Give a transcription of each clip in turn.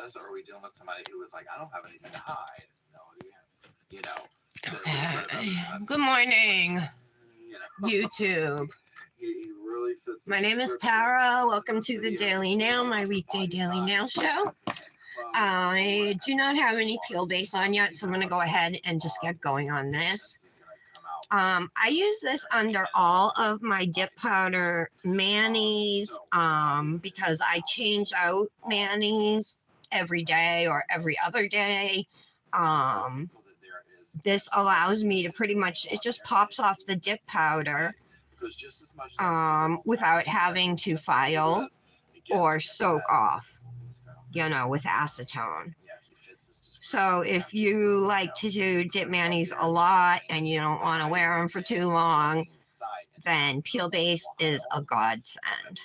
this, or are we dealing with somebody who was like, I don't have anything to hide? No, you know, Good morning, YouTube. He really fits My name is Tara. Welcome to the Daily Nail, my weekday Daily Nail show. I do not have any peel base on yet, so I'm going to go ahead and just get going on this. I use this under all of my dip powder mayonnaise because I change out mayonnaise every day or every other day. This allows me to pretty much, it just pops off the dip powder without having to file or soak off, with acetone. So if you like to do dip mayonnaise a lot and you don't want to wear them for too long, then peel base is a godsend.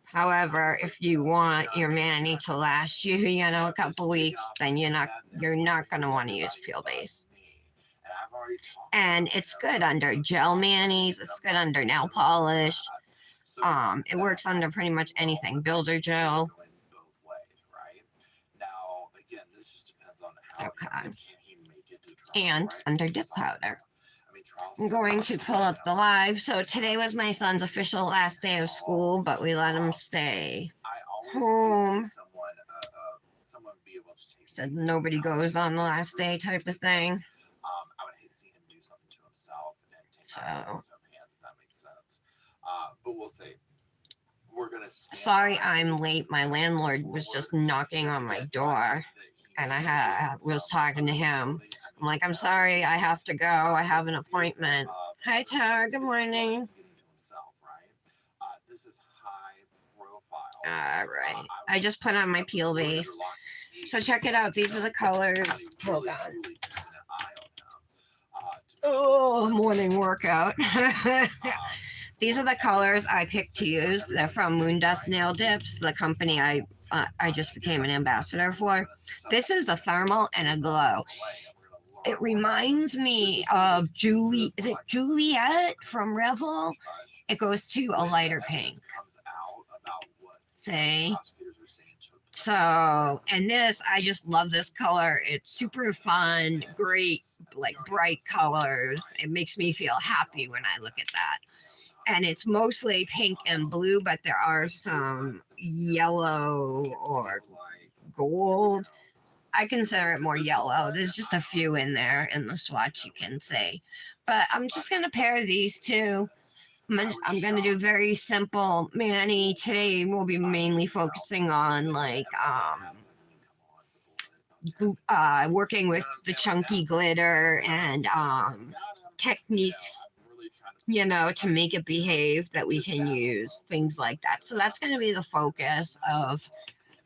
However, if you want your mayonnaise to last you, a couple weeks, then you're not going to want to use peel base. And it's good under gel mayonnaise. It's good under nail polish. It works under pretty much anything. Builder gel. Okay. And under dip powder. I'm going to pull up the live. So today was my son's official last day of school, but we let him stay home. Said nobody goes on the last day type of thing. So, but we'll say sorry I'm late. My landlord was just knocking on my door, and I was talking to him. I'm like, I'm sorry, I have to go. I have an appointment. Hi, Tara. Good morning. All right. I just put on my peel base. So check it out. These are the colors. Hold on. Oh, morning workout. These are the colors I picked to use. They're from Moondust Nail Dips, the company I just became an ambassador for. This is a thermal and a glow. It reminds me of Juliet from Revel? It goes to a lighter pink. See? So, and this, I just love this color. It's super fun, great, like bright colors. It makes me feel happy when I look at that. And it's mostly pink and blue, but there are some yellow or gold. I consider it more yellow. There's just a few in there in the swatch, you can see. But I'm just going to pair these two. I'm going to do very simple mani. Today we'll be mainly focusing on working with the chunky glitter and techniques, to make it behave that we can use, things like that. So that's going to be the focus of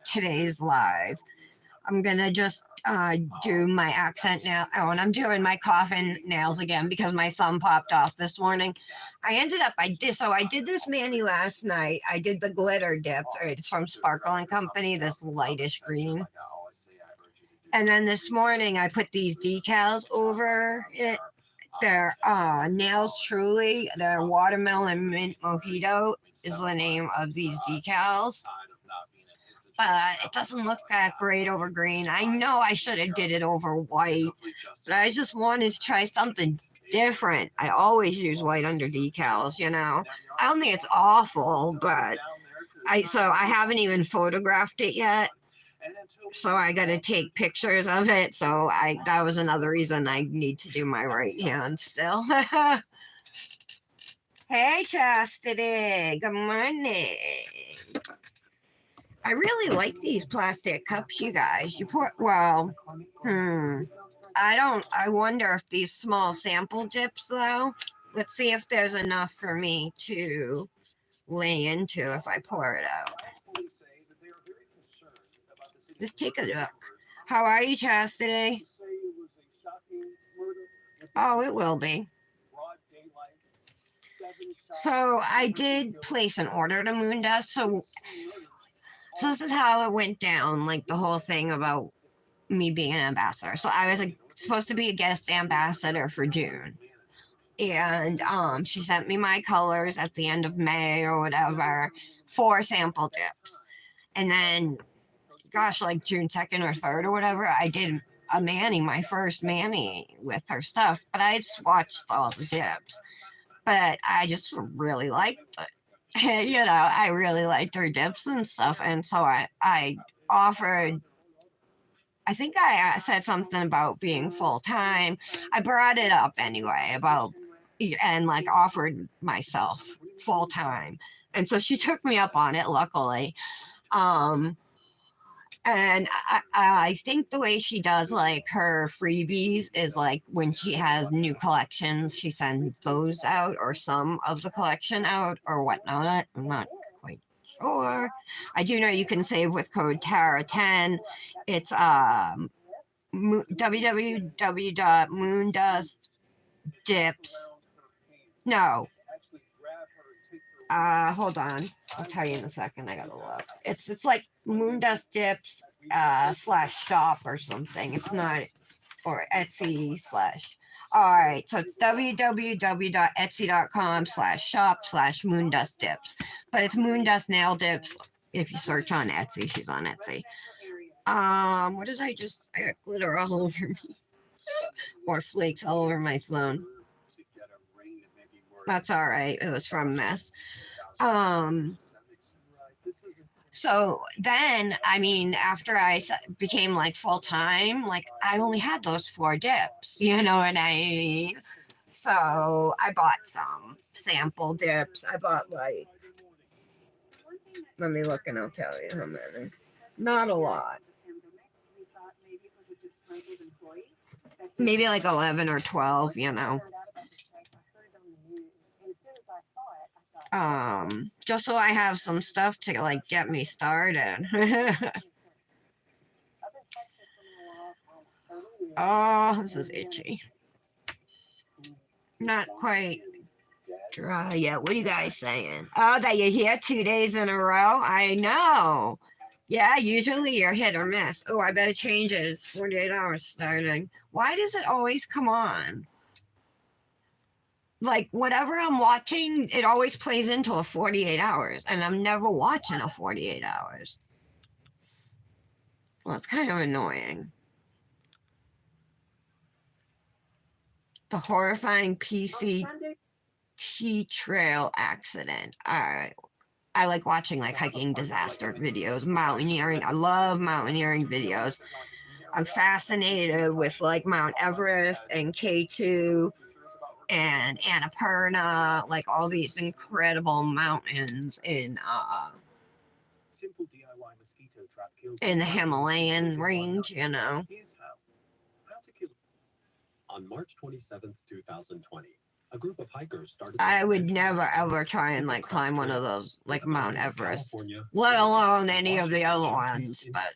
today's live. I'm going to just do my accent now. Oh, and I'm doing my coffin nails again because my thumb popped off this morning. I did this mani last night. I did the glitter dip. It's from Sparkle & Company, this lightish green. And then this morning I put these decals over it. They're Nails Truly. They're Watermelon Mint Mojito is the name of these decals. But it doesn't look that great over green. I know I should have did it over white, but I just wanted to try something different. I always use white under decals, I don't think it's awful, but I haven't even photographed it yet. So I got to take pictures of it. So that was another reason I need to do my right hand still. Hey, Chastity. Good morning. I really like these plastic cups, you guys. I wonder if these small sample dips, though. Let's see if there's enough for me to lay into if I pour it out. Let's take a look. How are you, Chastity? Oh, it will be. So I did place an order to Moondust. So this is how it went down, like the whole thing about me being an ambassador. So I was supposed to be a guest ambassador for June. And she sent me my colors at the end of May or whatever, 4 sample dips. And then gosh, like June 2nd or 3rd or whatever, I did a Manny, my first Manny with her stuff, but I had swatched all the dips. But I just really liked it. You know, I really liked her dips and stuff. And so I offered, I think I said something about being full time. I brought it up anyway about, and like offered myself full time. And so she took me up on it, luckily. Um, and I think the way she does like her freebies is like when she has new collections, she sends those out or some of the collection out or whatnot. I'm not quite sure. I do know you can save with code Tara10. It's www.moondustdips. No. Hold on. I'll tell you in a second. I gotta look. It's like Moondust Dips /shop or something. It's not, or Etsy /. All right, so it's www.etsy.com/shop/moondustdips, but it's Moondust Nail Dips. If you search on Etsy, she's on Etsy. What did I got glitter all over me, or flakes all over my phone. That's all right. It was from this. So then, I mean, after I became like full time, like I only had those 4 dips, you know what I mean? So I bought some sample dips. I bought like, let me look and I'll tell you how many. Not a lot. Maybe like 11 or 12, you know. Just so I have some stuff to like get me started. Oh, this is itchy. Not quite dry yet. What are you guys saying? Oh, that you're here 2 days in a row? I know. Yeah, usually you're hit or miss. Oh, I better change it. It's 48 hours starting. Why does it always come on? Like, whatever I'm watching, it always plays into a 48 hours, and I'm never watching a 48 hours. Well, it's kind of annoying. The horrifying PCT trail accident. All right. I like watching like hiking disaster videos, mountaineering. I love mountaineering videos. I'm fascinated with like Mount Everest and K2 and Annapurna, like all these incredible mountains in the Himalayan range, you know. On March 27th, 2020, a group of hikers started. I would never ever try and like climb one of those, like Mount Everest, let alone any of the other ones. But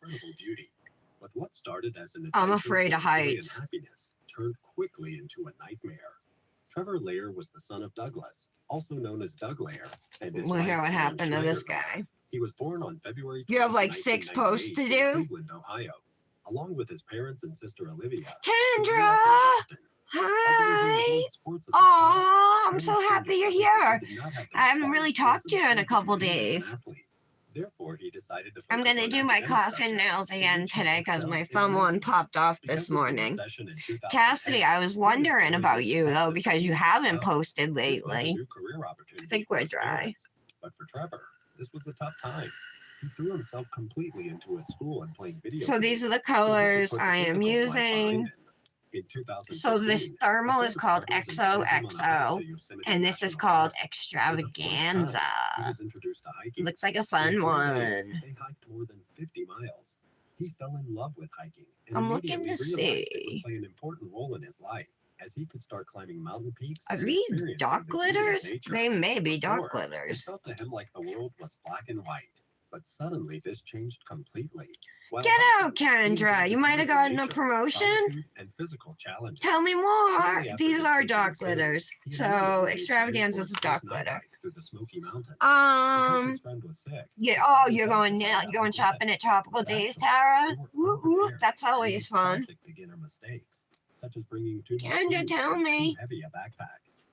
what started as an I'm afraid of heights. Happiness turned quickly into a nightmare. Trevor Lair was the son of Douglas, also known as Doug Lair, and his we'll hear wife, what happened to this Schneider. guy. He was born on February. You have like 6 posts to do. Cleveland, Ohio, along with his parents and sister Olivia. Kendra, hi. Oh, I'm so happy you're here. I haven't really talked to you in a couple days. Therefore, he decided to. I'm gonna do my coffin nails again today because my thumb one popped off this morning. Cassidy, I was wondering about you though because you haven't posted lately. I think we're dry. But for Trevor, this was a tough time. He threw himself completely into his school and playing video. So these are the colors I am using. So this thermal is called XOXO, and this is called Extravaganza. Looks like a fun one. They hiked more than 50 miles. He fell in love with hiking. I'm looking to see. It would play an important role in his life, as he could start climbing mountain peaks. Are these dark glitters? They may be dark glitters. It felt to him like the world was black and white. But suddenly this changed completely. Get out, Kendra. You might have gotten a promotion. And physical challenges. Tell me more. These are dark glitters. So Extravaganza is a dark glitter. Yeah. Oh, you're going now. You're going shopping at Tropical Days, Tara. Woo woo. That's always fun. Kendra, tell me.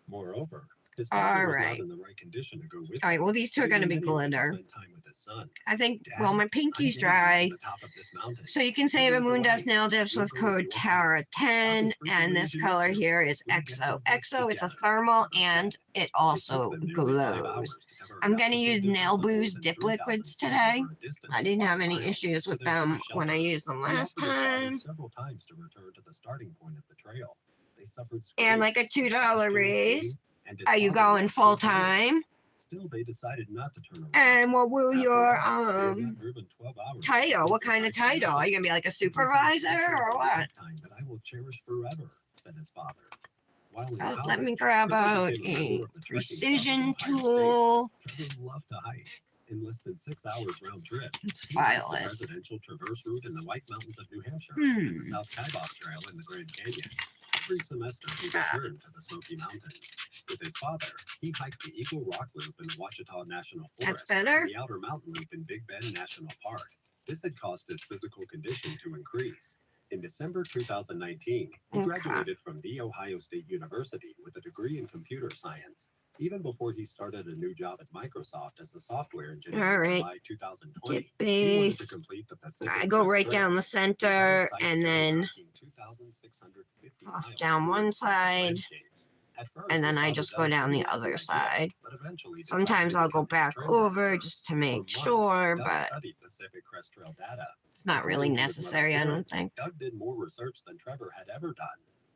Moreover, His father was Alright. not in the right condition to go with All right, him, well, these two but are going to he be knew anyway to glitter. spend time with his son. I think, Dad, well, my I'm pinky's getting you to dry. the top of this mountain. So you can save You a lead the Moon way. Dust Nail Dips We'll with go with code your path. TARA10, Papa and frequently this to color you. here is We'll get XO. through this XO, it's a together, thermal, Trevor and said. it It also took them nearly 5 glows. hours to cover I'm going to mountains use and ditches Nail of more Boo's than dip 3,000 liquids feet today. over a distance I of didn't 5 have any miles issues to with their them first when I shelter. used them He last offered his father time. several times to return to the starting point of the trail. They suffered And like a scrapes, $2 exhaustion, raise. pain, and his Are you father going lost full his balance. time? Still, they decided not to turn around. And what will After your all, they had not driven 12 hours to title? What complete kind the of hike title? Are you together. gonna be like a It was an supervisor exciting or and what? lifetime that I will cherish forever, said his father. While in Let college, me grab Trevor out became a a member of the trekking club at precision Ohio State. tool. Trevor loved to hike. In less than 6 hours round trip, Let's he hiked file the it. presidential traverse route in the White Mountains of New Hampshire and the Hmm. South Kaibob Trail in the Grand Canyon. Every semester, he returned to the Smoky Mountains. With his father, he hiked the Eagle Rock Loop in Ouachita National That's Forest better. and the Outer Mountain Loop in Big Bend National Park. This had caused his physical condition to increase. In December 2019, he Okay. graduated from The Ohio State University with a degree in computer science. Even before he started a new job at Microsoft as a software engineer All in right. July 2020, Dip he wanted to base. complete the Pacific I go Crest right Trail. down the He had center his sights and set on then hiking 2,650 off miles down through one impressive side, landscapes. At first, and then his I father just go doubted down he the had a other good idea, side. but eventually decided Sometimes to I'll go become a back trail over manager. just to For make months, sure, Doug but studied Pacific Crest Trail data. it's not really According to his mother, necessary, I Karen, don't think. Doug did more research than Trevor had ever done.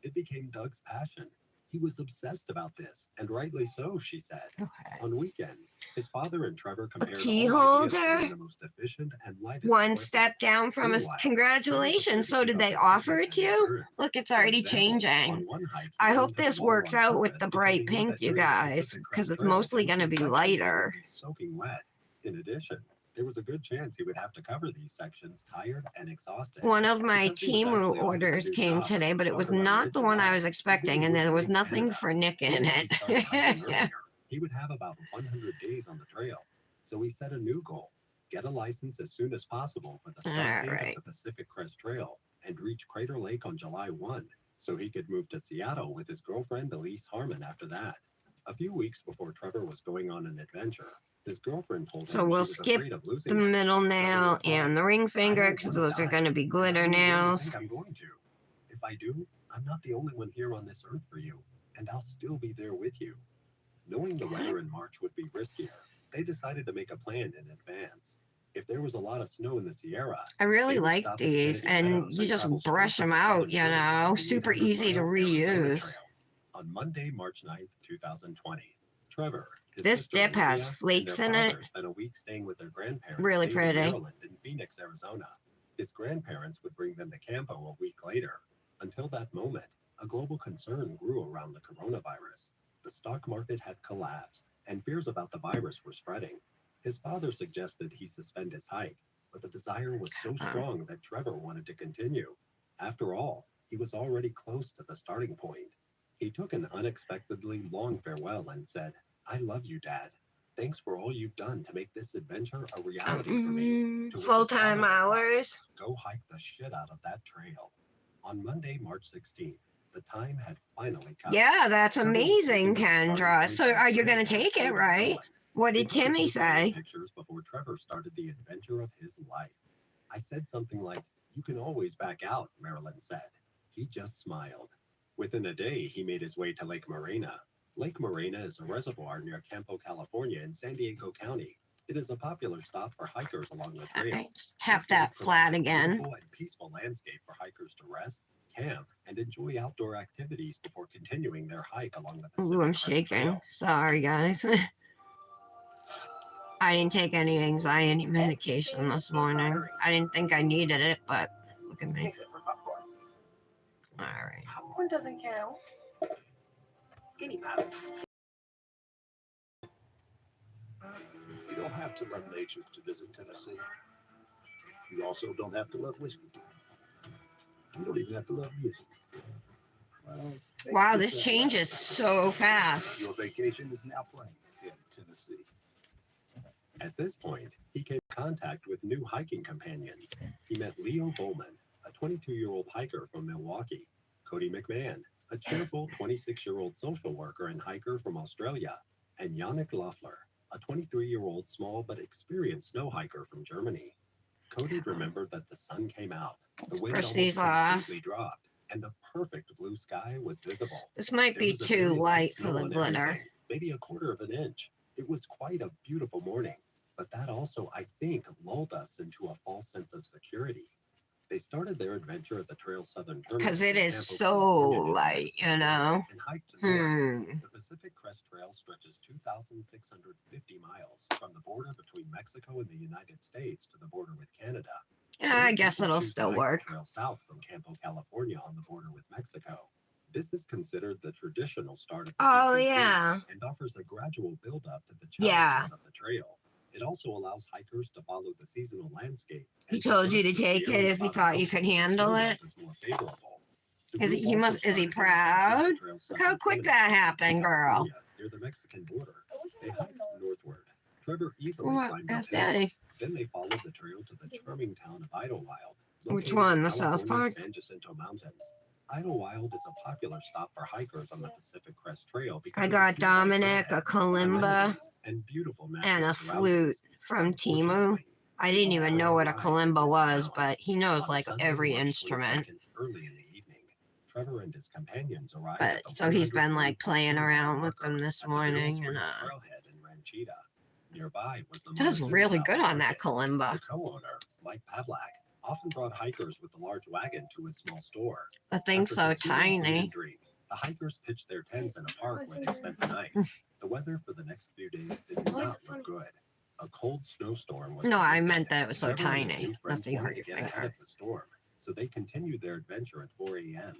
It became Doug's passion. He was obsessed about this, and rightly so, she said. Okay. On weekends, his father and Trevor compared key all ideas to holder? being the most efficient and lightest One equipment. step down from us. Meanwhile, Congratulations. So did Trevor they decided to offer it keep to up his you? endurance. Look, it's For already example, on changing. one hike, he I learned hope how to this roll works on out with purpose the because bright he knew pink, that you during the guys, Pacific because Crest it's Trail, mostly going to these be sections lighter. would be soaking wet. In addition, there was a good chance he would have to cover these sections tired and exhausted. One of my Because he was Temu actually offered a orders new came job at today, the but it was start around not the one I mid-July. was He expecting, didn't and wish there to was leave nothing Canada. for Nick in Once he it. started hiking earlier, he would have about 100 days on the trail. So he set a new goal: get a license as soon as possible for the start date Alright. of the Pacific Crest Trail and reach Crater Lake on July 1, so he could move to Seattle with his girlfriend Elise Harmon after that. A few weeks before Trevor was going on an adventure, his girlfriend told him So she we'll was skip afraid of the losing him. middle Trevor nail replied, and the ring "I finger don't because want those to are die, going to be and I glitter don't really nails. think I'm going to. If I do, I'm not the only one here on this earth for you, and I'll still be there with you." Knowing the weather in March would be riskier, they decided to make a plan in advance. If there was a lot of snow in the Sierra, I really they would like stop at these, Kennedy and Meadows you and just travel straight brush to them the out, Southern you Trails know, on the super 800 easy to mile Arizona reuse. Trail. On Monday, March 9th, 2020, Trevor, his This sister dip has Olivia, and flakes their in father it. spent a week staying with their grandparents, Really Dave and pretty. Maryland, in Phoenix, Arizona. His grandparents would bring them to Campo a week later. Until that moment, a global concern grew around the coronavirus. The stock market had collapsed, and fears about the virus were spreading. His father suggested he suspend his hike, but the desire was so strong that Trevor wanted to continue. After all, he was already close to the starting point. He took an unexpectedly long farewell and said, "I love you, Dad. Thanks for all you've done to make this adventure a reality for me." To which his Full-time father replied, hours. "Go hike the shit out of that trail." On Monday, March 16th, the time had finally come. Yeah, that's Trevor was amazing, sitting at the starting Kendra. point So of are his you going to grandparents' take it, favorite right? island. What They did took a Timmy few final say? pictures before Trevor started the adventure of his life. I said something like, "You can always back out," Marilyn said. He just smiled. Within a day, he made his way to Lake Morena. Lake Morena is a reservoir near Campo, California in San Diego County. It is a popular stop for hikers along the trail. Okay, just tap This that lake flat provides a again. beautiful and peaceful landscape for hikers to rest, camp, and enjoy outdoor activities before continuing their hike along the Pacific Ooh, I'm Crest shaking. Trail. Sorry, guys. I didn't take any anxiety medication this morning. I didn't think I needed it, but look at me. Mix it for popcorn. All right. Popcorn doesn't count. Skinny pop. You don't have to love nature to visit Tennessee. You also don't have to love whiskey. You don't even have to love music. Well, Wow, this changes so fast. Your vacation is now planned in Tennessee. At this point, he came in contact with new hiking companions. He met Leo Bowman, a 22-year-old hiker from Milwaukee, Cody McMahon, a cheerful 26-year-old social worker and hiker from Australia, and Yannick Loeffler, a 23-year-old small but experienced snow hiker from Germany. Cody remembered that the sun came out, the wind Brush almost these off. completely dropped, and a perfect blue sky was visible. This might There be was a too very light light for snow the on glitter. everything, maybe a quarter of an inch. It was quite a beautiful morning, but that also, I think, lulled us into a false sense of security. They started their adventure at the trail's southern terminus. Because it in is Campo, so California, near light, Mexico, you know? and hiked north. Hmm. The Pacific Crest Trail stretches 2,650 miles from the border between Mexico and the United States to the border with Canada. Yeah, I Many guess people it'll choose to still hike the work. trail south from Campo, California on the border with Mexico. This is considered the traditional start of the Oh, PCT yeah. and offers a gradual build-up to the Yeah. challenges of the trail. It also allows hikers to follow the seasonal landscape. He and told you to adjust take the it area if he about thought an you could ocean where handle snow it. melt is more favorable. The Is group he also is he started their proud? adventure at the trail's Look how southern quick terminus that in happened, girl. California, near the Mexican border. They hiked northward. Trevor easily What? climbed Ask uphill. Daddy. Then they followed the trail to the charming town of Idlewild. Which located one? in The South California's Park? San Jacinto Mountains. Idlewild is a popular stop for hikers on the Pacific Crest Trail because I of got its nearby Dominic a trailhead, kalimba amenities, and beautiful and natural a flute surroundings. from Timu. Unfortunately, I didn't even know what a kalimba was, but he knows on like Sunday, every March instrument. 22nd, early in the evening, Trevor and his companions arrived But at the so he's been 145 like playing around with marker them this at the Barrel morning, Springs and Trailhead in Ranchita. Nearby was the does Montezuma really good Valley on that Market. kalimba. The co-owner, Mike Pavlak, often brought hikers with the large wagon to his small store. The thing's so After consuming food tiny. and drink, the hikers pitched their tents in a park where they spent the night. The weather for the next few days did not look good. A cold snowstorm was No, I predicted, meant that it was so and Trevor and his tiny. new friends Nothing wanted hurt to your get ahead finger. of the storm, so they continued their adventure at 4 a.m.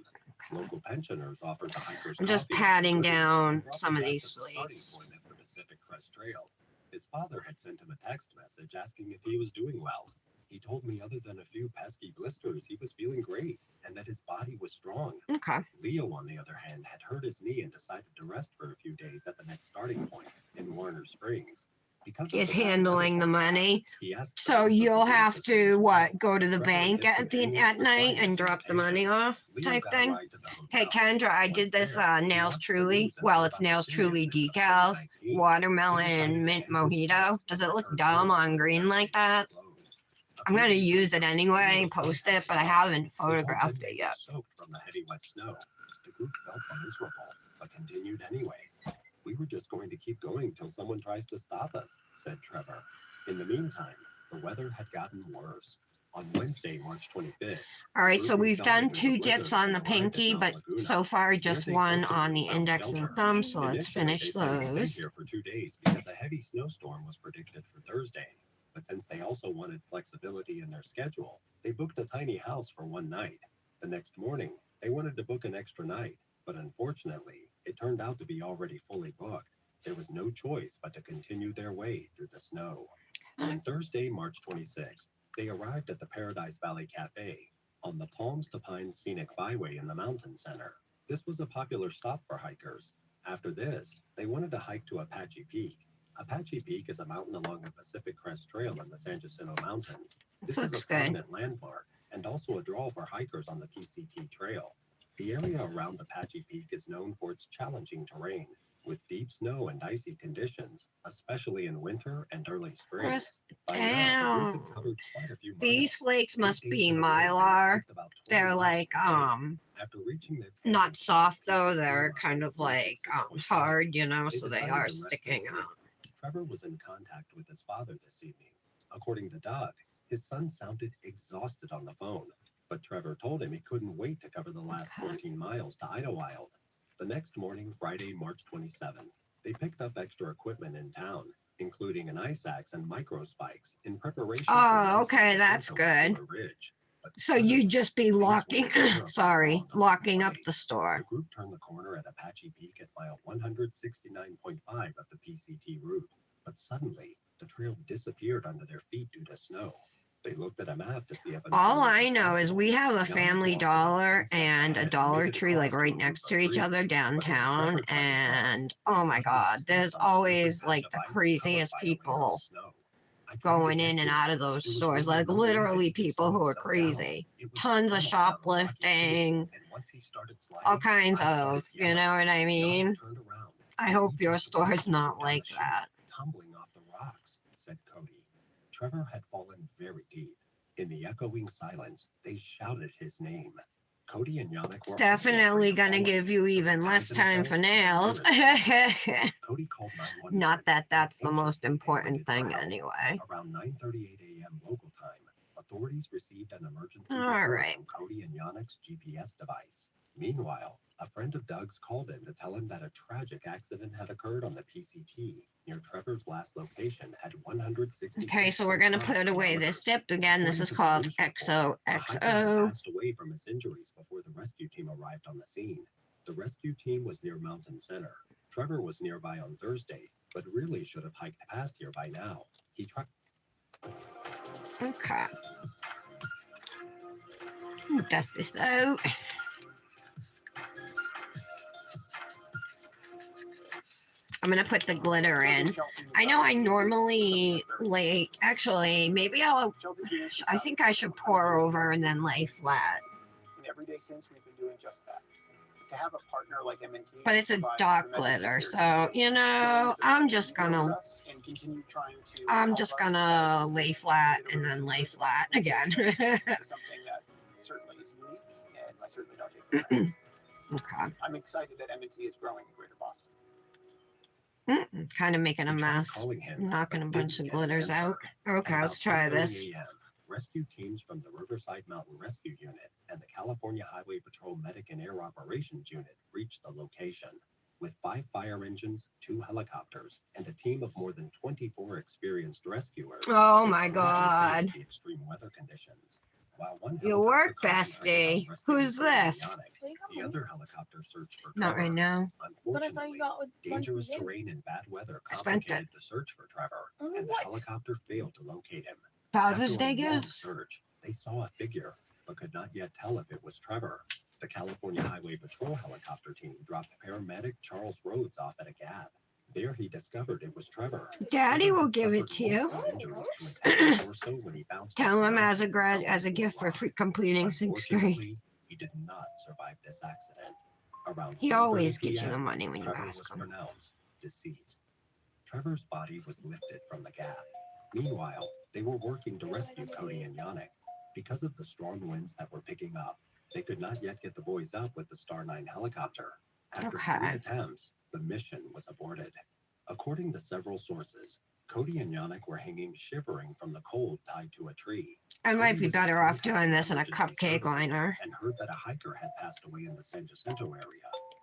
Local pensioners offered the hikers I'm just coffee and patting goodies down and brought some them of back these to the starting flakes. point of the Pacific Crest Trail. His father had sent him a text message asking if he was doing well. He told me other than a few pesky blisters, he was feeling great and that his body was strong. Okay. Leo, on the other hand, had hurt his knee and decided to rest for a few days at the next starting point in Warner Springs. Because of He's the bad handling the weather money. he asked So friends to you'll support have the to solution. what? Go to the Trevor bank and his at companions night declined and this drop the money invitation. off Leo type got a thing. ride to the Hey hotel. Kendra, I Once did this there, he Nails watched the Truly. news and Well, heard it's about the Nails Truly seriousness of decals, COVID-19. watermelon He decided and to mint end his stay mojito. Does and it look return dumb home on when green like restaurants that? were closed. A I'm few gonna days use it later, anyway Leo and post posted it, but I a haven't They told photographed them it they yet. were soaked from the heavy wet snow. The group felt miserable, but continued anyway. We were just going to keep going till someone tries to stop us, said Trevor. In the meantime, the weather had gotten worse. On Wednesday, March 25th, All right, so group we've moved done on into 2 the dips blizzard on and the arrived at pinky, Mount but Laguna, so far where just they one on ultimately the found index and shelter. thumb. So let's Initially, finish they planned to stay those. here for 2 days because a heavy snowstorm was predicted for Thursday. But since they also wanted flexibility in their schedule, they booked a tiny house for one night. The next morning, they wanted to book an extra night, but unfortunately, it turned out to be already fully booked. There was no choice but to continue their way through the snow. On Thursday, March 26th, they arrived at the Paradise Valley Cafe on the Palms to Pines Scenic Byway in the Mountain Center. This was a popular stop for hikers. After this, they wanted to hike to Apache Peak. Apache Peak is a mountain along the Pacific Crest Trail in the San Jacinto Mountains. This This is looks a good. prominent landmark and also a draw for hikers on the PCT Trail. The area around Apache Peak is known for its challenging terrain, with deep snow and icy conditions, especially in winter and early spring. Press By now, the group down. had covered quite a few These miles. flakes 8 must days be in a row, they had mylar. hiked about 20 They're miles like per day. After reaching their camp not at soft though. PCT They're level, kind of which is like 6.5, hard, you know, they so they decided are to rest and sticking sleep. out. Trevor was in contact with his father this evening. According to Doug, his son sounded exhausted on the phone, but Trevor told him he couldn't wait to cover the last Okay. 14 miles to Idlewild. The next morning, Friday, March 27th, they picked up extra equipment in town, including an ice axe and micro spikes, in preparation for Oh, the okay, ice that's potential at good. Fuller Ridge. But So suddenly, you'd just be things locking, went terribly sorry, wrong on locking the up way. the store. The group turned the corner at Apache Peak at mile 169.5 of the PCT route, but suddenly the trail disappeared under their feet due to snow. They looked at a map to see if an All alternative I was know is possible. we have a Yannick Family walked about Dollar 10 steps and a ahead and Dollar made it Tree like across to a right group next of to each other trees. But as downtown, Trevor tried to cross, and he oh my suddenly God, slipped there's on a slippery always patch like of the ice covered craziest by a layer of people snow. going in and out of those stores, like literally people who are crazy. Tons of shoplifting, all kinds of, you know what I mean? I hope your store is not like that. Tumbling off the rocks, said Cody. Trevor had fallen very deep. In the echoing silence, they shouted his name. Cody and Yannick It's were definitely gonna give you even less time for nails. Cody called 911. Not that that's the most important thing anyway. Around 9:38 a.m. local time, authorities received an emergency All report right. from Cody and Yannick's GPS device. Meanwhile, a friend of Doug's called in to tell him that a tragic accident had occurred on the PCT near Trevor's last location at 160. Okay, so we're gonna put away this dip again. This is called XOXO. Passed away from his injuries before the rescue team arrived on the scene. The rescue team was near Mountain Center. Trevor was nearby on Thursday, but really should have hiked past here by now. He tried. Okay. Dust this out. I'm gonna put the glitter in. I know I normally actually, maybe I think I should pour over and then lay flat. And every day since we've been doing just that. To have a partner like M&T, But it's a dark glitter, so, you know, I'm just gonna lay flat and then lay flat again. Something that certainly is unique, and I certainly don't take it for granted. Okay. I'm excited that M&T is growing in Greater Boston. Kind of making a He tried mess. calling him, Knocking a but bunch didn't of get an glitters out. answer. Okay, At let's about try 4:30 this. a.m., rescue teams from the Riverside Mountain Rescue Unit and the California Highway Patrol Medic and Air Operations Unit reached the location. With 5 fire engines, 2 helicopters, and a team of more than 24 experienced rescuers. Oh they my quickly God. faced the extreme weather conditions. While one Your work, helicopter concentrated bestie. on rescuing Who's Cody and this? Yannick, the other helicopter searched for Not Trevor. right now. But I thought you Unfortunately, got with dangerous Monkey Jim. terrain and bad weather I spent it. complicated the search for Trevor, and the What? helicopter failed to locate him. Father's After a Day long gift? search, they saw a figure, but could not yet tell if it was Trevor. The California Highway Patrol helicopter team dropped paramedic Charles Rhodes off at a gap. There he discovered it was Trevor. Daddy Trevor will had give it suffered to you. multiple injuries to his head and torso when he bounced Tell off him the as a mountain grad, and fell as a into gift for rock. completing 6th grade. Unfortunately, he did not survive this accident. Around He 1:30 always gives you p.m., the money when you Trevor ask was him. pronounced deceased. Trevor's body was lifted from the gap. Meanwhile, they were working to rescue Cody and Yannick. Because of the strong winds that were picking up, they could not yet get the boys up with the Star 9 helicopter. After 3 Okay. attempts, the mission was aborted. According to several sources, Cody and Yannick were hanging shivering from the cold tied to a tree. I might Cody be was in better off contact doing with this in a emergency cupcake services liner. and heard that a hiker had passed away in the San Jacinto area.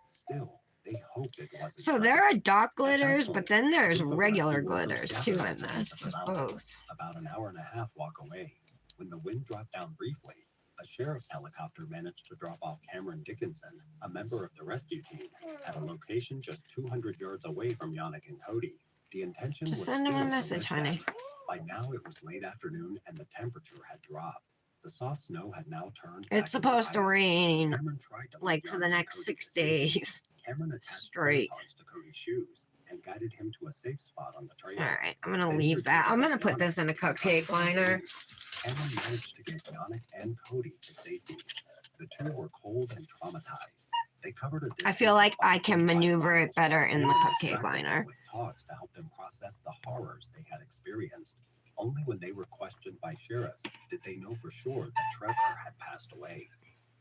Still, they hoped it wasn't So Trevor. there are dark At that glitters, point, but then there's a group of regular rescue workers glitters gathered too at in the base this. of the It's mountain, both. about an hour and a half walk away. When the wind dropped down briefly, a sheriff's helicopter managed to drop off Cameron Dickinson, a member of the rescue team, at a location just 200 yards away from Yannick and Cody. The intention Just was send him still a to message, lift honey. them. By now it was late afternoon and the temperature had dropped. The soft snow had now turned back It's into supposed to ice. rain Cameron tried to like lift for Yannick the and next Cody 6 to safety. days. Cameron attached Straight. crampons to Cody's shoes and guided him to a safe spot on the trail. All right, I'm gonna Then leave that. I'm gonna put Yannick this in a to the top cupcake of the liner. tree. Cameron managed to get Yannick and Cody to safety. The two were cold and traumatized. They covered a I feel distance like of I can 5.5 maneuver it miles better in the and cupcake distracted them liner. with talks to help them process the horrors they had experienced. Only when they were questioned by sheriffs did they know for sure that Trevor had passed away.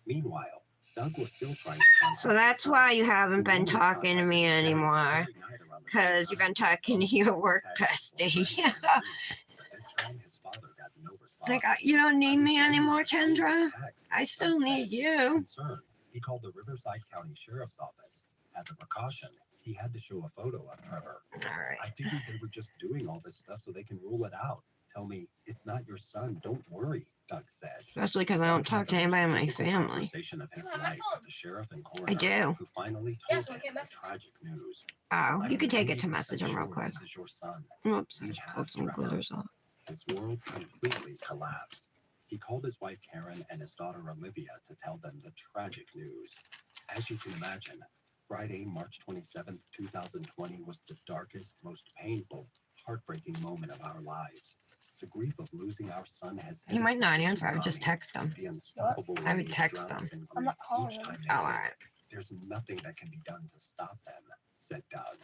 Meanwhile, Doug was still trying to contact So his that's son, why you who haven't been normally talking to me contacted his parents anymore. every night around the same Because you've time. been talking to your work bestie. But this time his father got no response. You don't need me By the time anymore, he received the Kendra. text, I still Doug need said, you. concerned, he called the Riverside County Sheriff's Office. As a precaution, he had to show a photo of Trevor. All right. I figured they were just doing all this stuff so they can rule it out. Tell me, it's not your son. Don't worry, Doug said. Especially because I don't talk to anybody in my Typical family. conversation of his Come on, my life phone. with the sheriff and coroner, I do. who finally Yeah, told so I him can't the message. tragic news. Oh, "I'm you could take it 98% to message him real sure quick. This is your son." Oops, I We just have pulled some Trevor. glitters off. His world completely collapsed. He called his wife Karen and his daughter Olivia to tell them the tragic news. As you can imagine, Friday, March 27th, 2020 was the darkest, most painful, heartbreaking moment of our lives. The grief of losing our son has He hit might us not like a answer. I would just tsunami. text him. The unstoppable I would rage text drowns them. in I'm grief not calling each them. time Oh, they all wake. right. There's nothing that can be done to stop them, said Doug.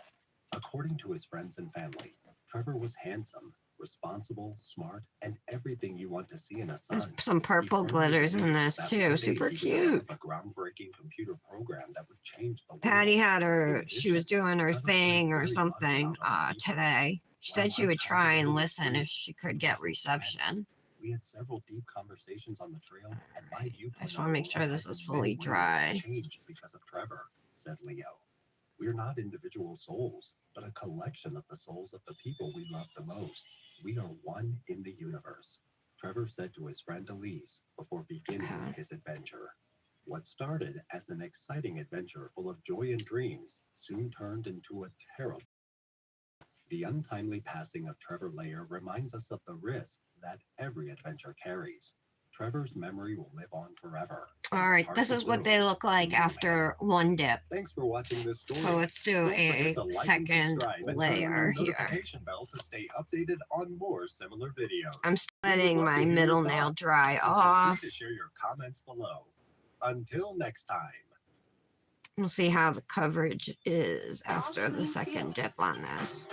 According to his friends and family, Trevor was handsome, responsible, smart, and everything you want to see in a There's son. some purple He firmly glitters in believed this that too. one day Super he would cute. develop a groundbreaking computer program that would change the world. Patty had In her, she was addition, doing her Trevor cared thing or very much something about other people. today. She While said she I would tried to try and handle his listen grief, if she could it get was intense. reception. We had several deep conversations on the trail, and my viewpoint I just on want to the make sure world this has is in many fully ways dry. changed because of Trevor, said Leo. We're not individual souls, but a collection of the souls of the people we love the most. We are one in the universe, Trevor said to his friend Elise before beginning Okay. his adventure. What started as an exciting adventure full of joy and dreams soon turned into a terrible. The untimely passing of Trevor Layer reminds us of the risks that every adventure carries. Trevor's memory will live on forever. All right, this is what they look like after one dip. Thanks for watching this story. So let's do Don't a forget to like and second subscribe and turn on layer your here. notification bell to stay updated on more similar videos. I'm We would letting love to my hear your middle nail thoughts, dry so feel off. free to share your comments below. Until next time. We'll see how the coverage is after the second dip on this.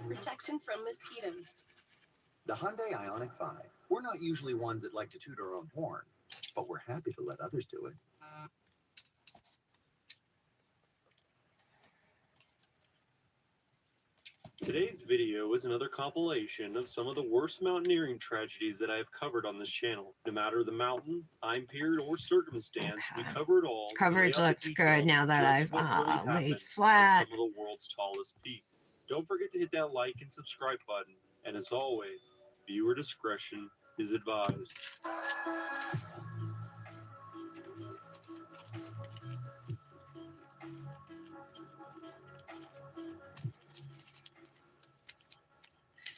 Protection from mosquitoes. The Hyundai Ioniq 5. We're not usually ones that like to toot our own horn, but we're happy to let others do it. Today's video is another compilation of some of the worst mountaineering tragedies that I have covered on this channel. No matter the mountain, time period, or circumstance, we Okay. cover it all. and Coverage lay out the looks good details now of that just I've what really laid happened on flat. some of the world's tallest peaks. Don't forget to hit that like and subscribe button. And as always, viewer discretion is advised.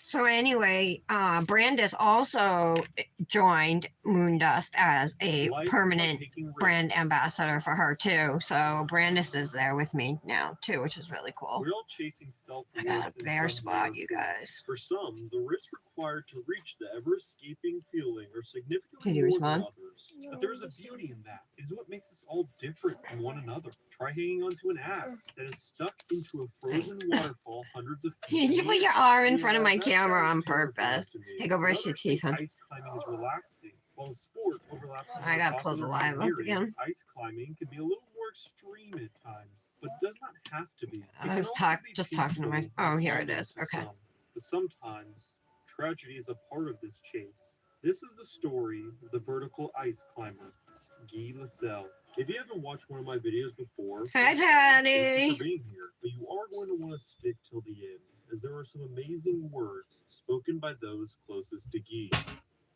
So anyway, Brandis also joined Moondust as a Life is like permanent taking risks. brand ambassador for her too. So Brandis is there with me now too, which is really cool. We're all chasing self-worth I got a in bare some way or spot, you form. guys. For some, the risk required to reach the ever-escaping feeling are significantly Did you more respond? than others. But there is a beauty in that. It is what makes us all different from one another. Try hanging onto an axe that is stuck into a frozen waterfall hundreds of feet. You in put the your air. arm in front of Yeah, my that camera sounds on terrifying purpose. to me. Hey, go brush But your others teeth, think hun. ice climbing is relaxing. While the sport overlaps with I more gotta pull the popular live up mountaineering, again. ice climbing can be a little more extreme at times, but does not have to be. It I can was also talking to my. peaceful Oh, and here it calming is. to Okay. some. But sometimes tragedy is a part of this chase. This is the story of the vertical ice climber, Guy Lasselle. If you haven't watched one of my videos before, Hi, thank you Patty. for being here. But you are going to want to stick till the end, as there are some amazing words spoken by those closest to Guy.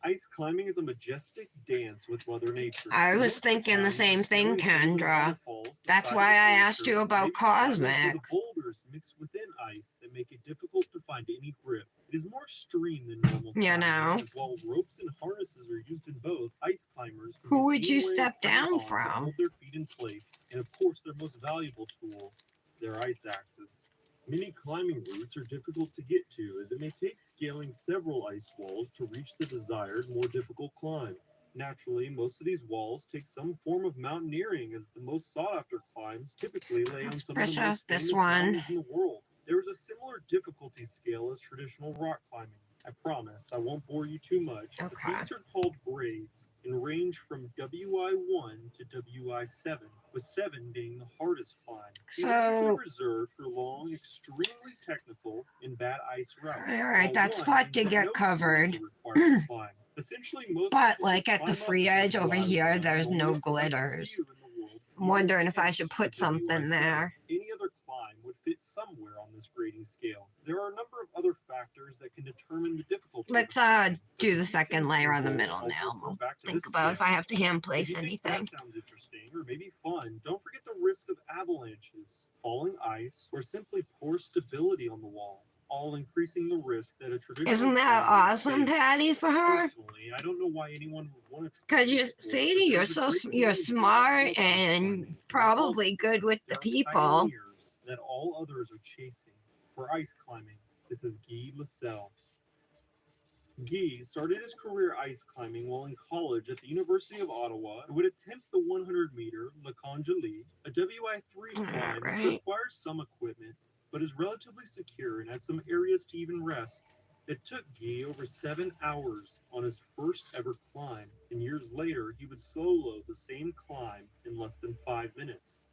Ice climbing is a majestic dance with Mother Nature. I was Most of the thinking the time, same you're thing, scaling frozen Kendra. waterfalls That's beside why a I glacier, asked you about maybe climbing over Cosmic. the boulders mixed within ice that make it difficult to find any grip. It is more extreme than normal You climbing, know. as while ropes and harnesses are used in both, ice climbers can Who be would seen you wearing step down crampons that from? hold their feet in place, and of course their most valuable tool, their ice axes. Many climbing routes are difficult to get to, as it may take scaling several ice walls to reach the desired, more difficult climb. Naturally, most of these walls take some form of mountaineering, as the most sought-after climbs typically lay on Let's some of the brush off most this famous one. mountains in the world. There is a similar difficulty scale as traditional rock climbing. I promise I won't bore you too much. But Okay. these are called grades and range from WI1 to WI7, with 7 being the hardest climb. These are usually So, reserved for long, extremely technical and bad ice routes. all right, while that 1 spot means did that get no covered. grades are required to climb. Essentially, most But people like who at the climb up free to edge over here, WI1 there's only no select a glitters. few in the world I'm wondering if I needed should to put something WI7. there. Any other climb would fit somewhere on this grading scale. There are a number of other factors that can determine the difficulty. of Let's the climb, but do to the keep second things layer on the simple, middle I'll now. refer We'll back to think this about if I scale. have to hand If place you think anything. that sounds interesting or maybe fun, don't forget the risk of avalanches, falling ice, or simply poor stability on the wall, all increasing the risk that a traditional Isn't that climber would awesome, face. Patty, for her? Personally, I don't know why anyone would want to try Because you this sport, see, but you're there's a so great you're community of smart ice and climbing. Like all probably good sports, with the there are people. pioneers that all others are chasing. For ice climbing, this is Guy Lasselle. Guy started his career ice climbing while in college at the University of Ottawa and would attempt the 100-meter Le Congelé, a WI3 climb which Alright. requires some equipment but is relatively secure and has some areas to even rest. It took Guy over 7 hours on his first ever climb, and years later he would solo the same climb in less than 5 minutes.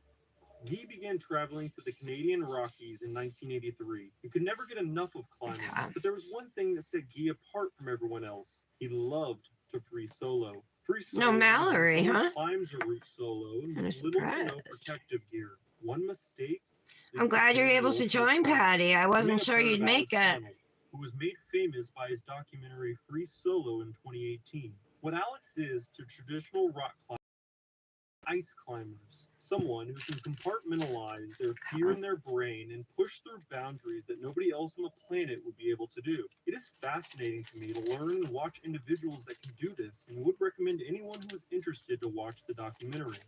Guy began traveling to the Canadian Rockies in 1983. He could never get enough of climbing, Okay. but there was one thing that set Guy apart from everyone else. He loved to free solo. Free solo means Mallory, someone huh? climbs a route solo I'm with little to no surprised. protective gear. One mistake. I'm glad you're able to join, Patty. I wasn't may have sure heard you'd of make Alex it. Honnold, who was made famous by his documentary Free Solo in 2018. What Alex is to traditional rock climbers, ice climbers, someone who can compartmentalize their fear in their brain and push through boundaries that nobody else on the planet would be able to do. It is fascinating to me to learn and watch individuals that can do this, and would recommend anyone who is interested to watch the documentary.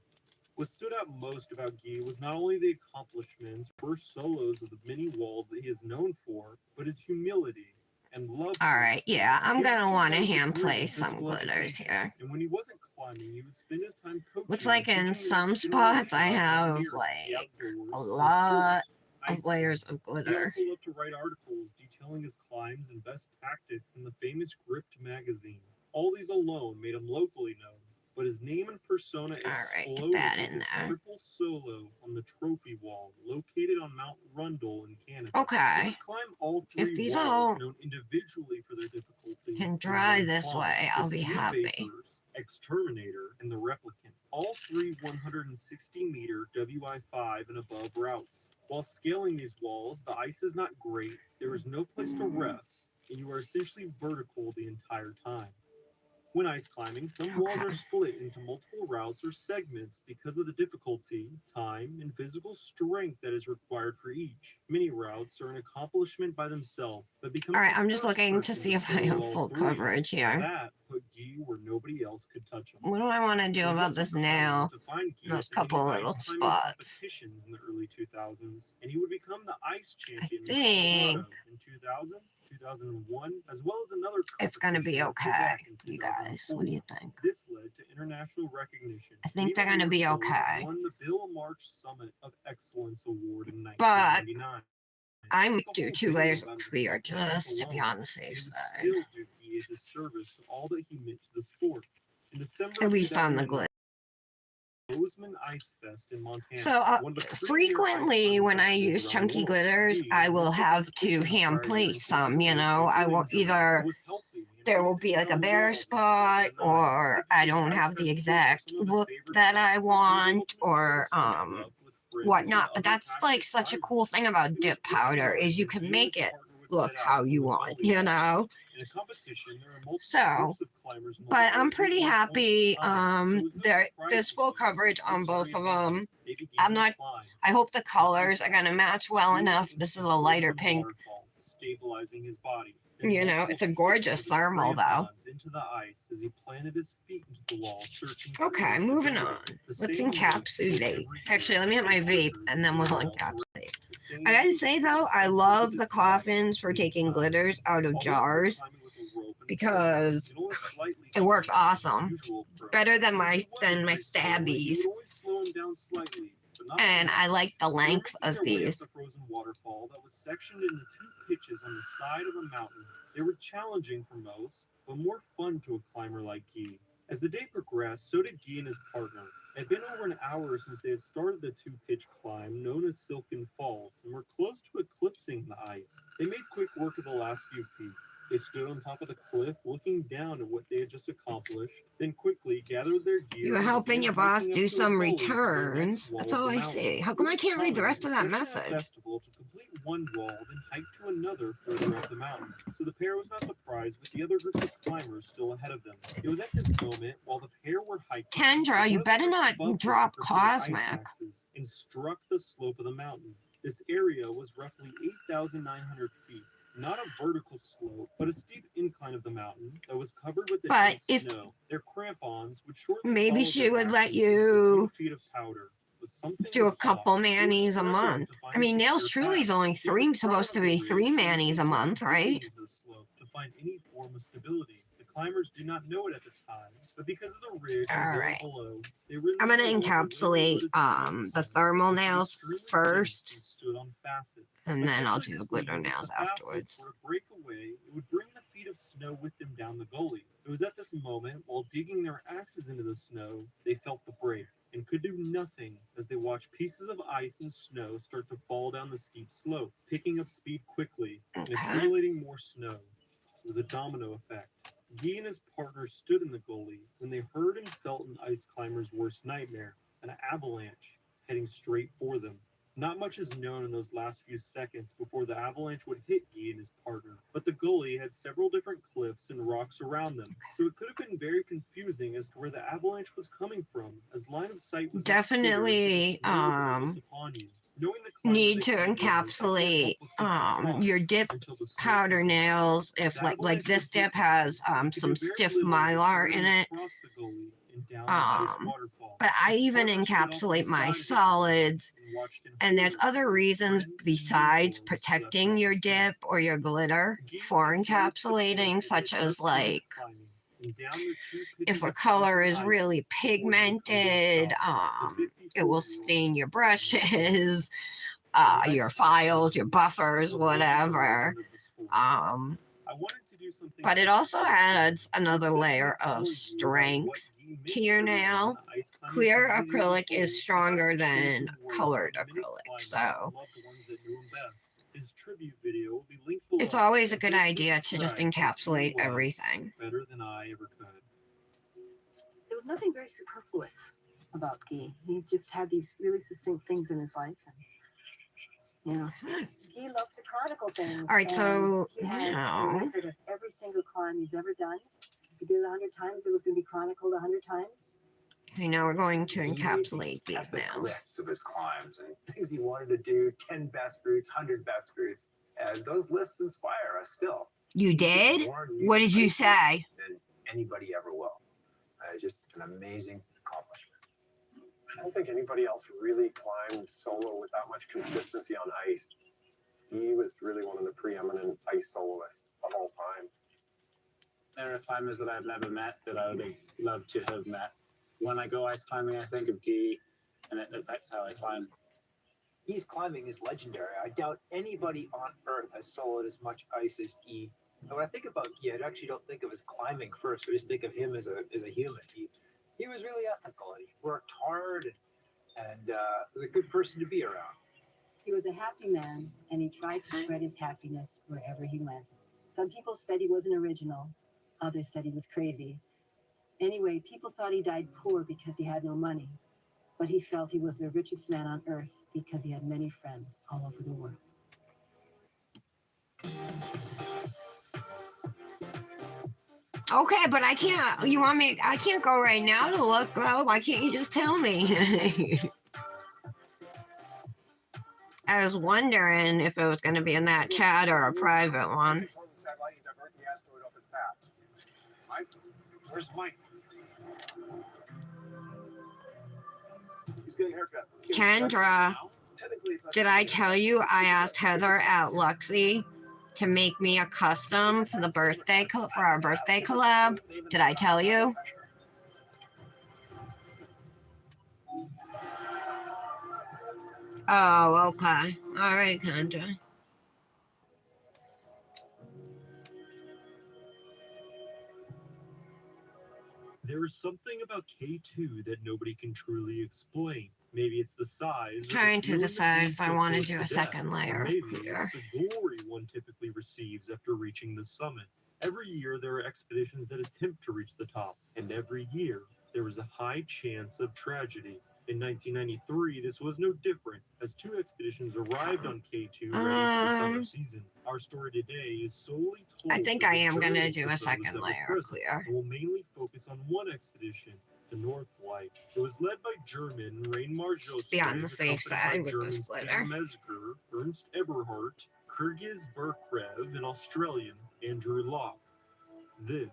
What stood out most about Guy was not only the accomplishments, first solos of the many walls that he is known for, but his humility and love. Alright, yeah, I'm He gonna also want to had a hand degree in play some physical glitters education, here. And when he wasn't climbing, he would spend his time coaching. Looks like and in teaching the some next spots I generation about have mountaineering, the like outdoors, a and lot sports, of ice layers of climbing. He glitter. also loved to write articles detailing his climbs and best tactics in the famous Gripped magazine. All these alone made him locally known, but his name and persona Alright, get exploded that with in his there. triple solo on the trophy wall located on Mount Rundle in Canada. He Okay, would climb all if three these walls, all known individually for their difficulty, can in dry one this climb: way, the I'll be Sea of happy. Vapors, Exterminator, and the Replicant. All three 160-meter WI5 and above routes. While scaling these walls, the ice is not great, there is no place to rest, and you are essentially vertical the entire time. When ice climbing, some walls Okay. are split into multiple routes or segments because of the difficulty, time, and physical strength that is required for each. Many routes are an accomplishment by themselves, but become Alright, I'm just looking to see if I have full coverage coverage here. that put Guy where nobody else could touch him. What do I want to do It was about also this common now? to find Guy Those at many couple ice little climbing spots. competitions in the early 2000s, and he would become the ice champion in think Colorado in 2000, 2001, as well as another It's gonna be competition in okay, Quebec in you guys. 2004. What do you think? This led to international recognition. I think Guy they're gonna be Lewis okay. won the Bill March Summit of Excellence Award in But 1999. I might The do whole 2 video layers of about his clear accomplishments just to be alone, on the and safe it would side. still do Guy a disservice to all that he meant to the sport. In December At of least on the 2009, glitter. Bozeman Ice Fest in Montana. So one of the premier frequently ice when I climbing use festivals around the chunky world. glitters, Guy I will was have the to competition hand prior year plate in some, you 2008 know. I will injury, either but was healthy and there will ready to be like a tell bare worlds in spot 2009. or I Typically, don't Ice have the Fest exact tours are some of his look favorite that I sites, as he was able want to or mix the sport he loved with friends and whatnot. But other that's like passionate such a climbers. cool thing about It was dip powder April is you when can Guy and make his it partner would look set out how for you the want, Gully you Fest. know. In a competition, there are multiple So, groups of climbers in the but water I'm who pretty won happy. all the time, so it was no There surprise there's to full Guy to see coverage on groups both of raise money. them. They began I'm to not. climb. I hope the The colors ice are gonna wall match well slid enough. into This is the a lighter frozen pink. waterfall, stabilizing his body. Then You know, multiple it's a hits gorgeous with his thermal though. crampons into the ice as he planted his feet into the wall, searching for Okay, instability. moving on. The Let's same encapsulate. every Actually, year let me hit my as vape victors and then in we'll the walls encapsulate. the same I gotta was say though, I successful love with the his climbing coffins for many taking times. glitters out of Although he was jars climbing with a rope and cord, because it only slightly it works changed from his awesome. usual approach. Better than Since my he was a free soloist, he stabbies. would always slow him down slightly, but not And too I much. like the They were length making of their way up these. the frozen waterfall that was sectioned into 2 pitches on the side of a mountain. They were challenging for most, but more fun to a climber like Guy. As the day progressed, so did Guy and his partner. It had been over an hour since they had started the 2-pitch climb known as Silken Falls and were close to eclipsing the ice. They made quick work of the last few feet. They stood on top of the cliff looking down at what they had just accomplished, then quickly gathered their gear. You were and helping began your boss hiking up do to a some gully to their next returns. wall That's of all the I mountain. see. How It come I was can't read the common, rest of that especially at a message? festival, to complete one wall, then hike to another further up the mountain. So the pair was not surprised with the other group of climbers still ahead of them. It was at this moment, while the pair were hiking, Kendra, that you one of the better tricks not above them drop pursued ice Cosmic. axes and struck the slope of the mountain. This area was roughly 8,900 feet. Not a vertical slope, but a steep incline of the mountain that was covered with the But dense if snow. Their crampons would shortly maybe follow she their would let axes with a you few feet of powder. But something do a was off. couple They were manis a scrambling month. to find I a mean, Nails secure Truly's path. only They were proud supposed to of the be ridge 3 and manis a continued month, digging right? into the slope to find any form of stability. The climbers do not know it at the time, but because of the ridge All and valley right. below, they really I'm gonna knew what the encapsulate loaded snow the was thermal because it was nails extremely dense first, and stood on facets. and then I'll Essentially, do the this glitter means if nails the facets afterwards. were to break away, it would bring the feet of snow with them down the gully. It was at this moment, while digging their axes into the snow, they felt the break and could do nothing as they watched pieces of ice and snow start to fall down the steep slope, picking up speed quickly and Okay. accumulating more snow. It was a domino effect. Guy and his partner stood in the gully when they heard and felt an ice climber's worst nightmare, an avalanche heading straight for them. Not much is known in those last few seconds before the avalanche would hit Guy and his partner, but the gully had several different cliffs and rocks around them, so it could have been very confusing as to where the avalanche was coming from, as line of sight was much clearer Definitely, because the snow was almost upon you. Knowing the climber need they to climbed over, they can't encapsulate help but think of Hawk your dip until the snow powder cleared. nails. If The like avalanche this would hit dip them. has It could some do very stiff little as it mylar carried in them it. across the gully and down the ice waterfall. But I His even partner stood off to the encapsulate my side of the solids, and watched in and there's horror other as his reasons friend and besides mentor was protecting swept your off the snow. dip or your glitter Guy for encouraged the boy encapsulating, as they such as just started like climbing, and down the two if pitchy a descents color of is ice really before they would come to a pigmented, stop. The it will 54-year-old stain your was brushes, the ice your climbers files, your were buffers, the legend the whatever. legend of the sport. I wanted to do something But it also specific this adds time. another Instead of me layer telling of you about what strength Guy made to your everyone nail. on the ice climbing Clear community as a acrylic whole, is I stronger wanted to share than some words colored from many acrylic, climbers so and loved ones that knew him best. His tribute video will be linked below. it's always a as good they idea to just describe how he encapsulate was everything. better than I ever could. There was nothing very superfluous about Guy. He just had these really succinct things in his life. And, Guy loved to chronicle things. All right, so he has a now record of every single climb he's ever done. If he did it 100 times, it was going to be chronicled 100 times. we're going to He made encapsulate these epic nails. lists of his climbs and things he wanted to do, 10 best routes, 100 best routes. And those lists inspire us still. You He did did? more new What did you places say? Than anybody ever will. Just an amazing accomplishment. I don't think anybody else really climbed solo with that much consistency on ice. He was really one of the preeminent ice soloists of all time. There are climbers that I've never met that I would have loved to have met. When I go ice climbing, I think of Guy, and it affects how I climb. Guy's climbing is legendary. I doubt anybody on Earth has soloed as much ice as Guy. And when I think about Guy, I actually don't think of his climbing first. I just think of him as a human. He was really ethical. And he worked hard and was a good person to be around. He was a happy man, and he tried to spread his happiness wherever he went. Some people said he wasn't original. Others said he was crazy. Anyway, people thought he died poor because he had no money. But he felt he was the richest man on earth because he had many friends all over the world. Okay, but I can't. You want me? I can't go right now to look. Well, why can't you just tell me? I was wondering if it was going to be in that chat or a private one. Control the satellite and divert the asteroid off its path. Mike, where's Mike? He's getting a haircut. He's getting a Kendra, haircut. Technically, it's not- did I tell you I asked Heather at Luxie to make me a custom for the birthday for our birthday collab? Did I tell you? Oh, okay. All right, Kendra. There is something about K2 that nobody can truly explain. Maybe it's the size. or the Trying to feeling that decide leads if I so want to close do a death. second Or layer of maybe clear. it's the glory one typically receives after reaching the summit. Every year there are expeditions that attempt to reach the top, and every year there is a high chance of tragedy. In 1993, this was no different, as two expeditions arrived on K2 ready for the summer season. Our story today is solely told. I think through I the am going to journeys do of a those second that were layer of present, clear. and will mainly focus on one expedition, the North Flight. It was led by German Reinmar Joseph, Be on the safe side with this Germans glitter. Peter Mezger, Ernst Eberhardt, Kyrgyz Berkrev, and Australian Andrew Locke. This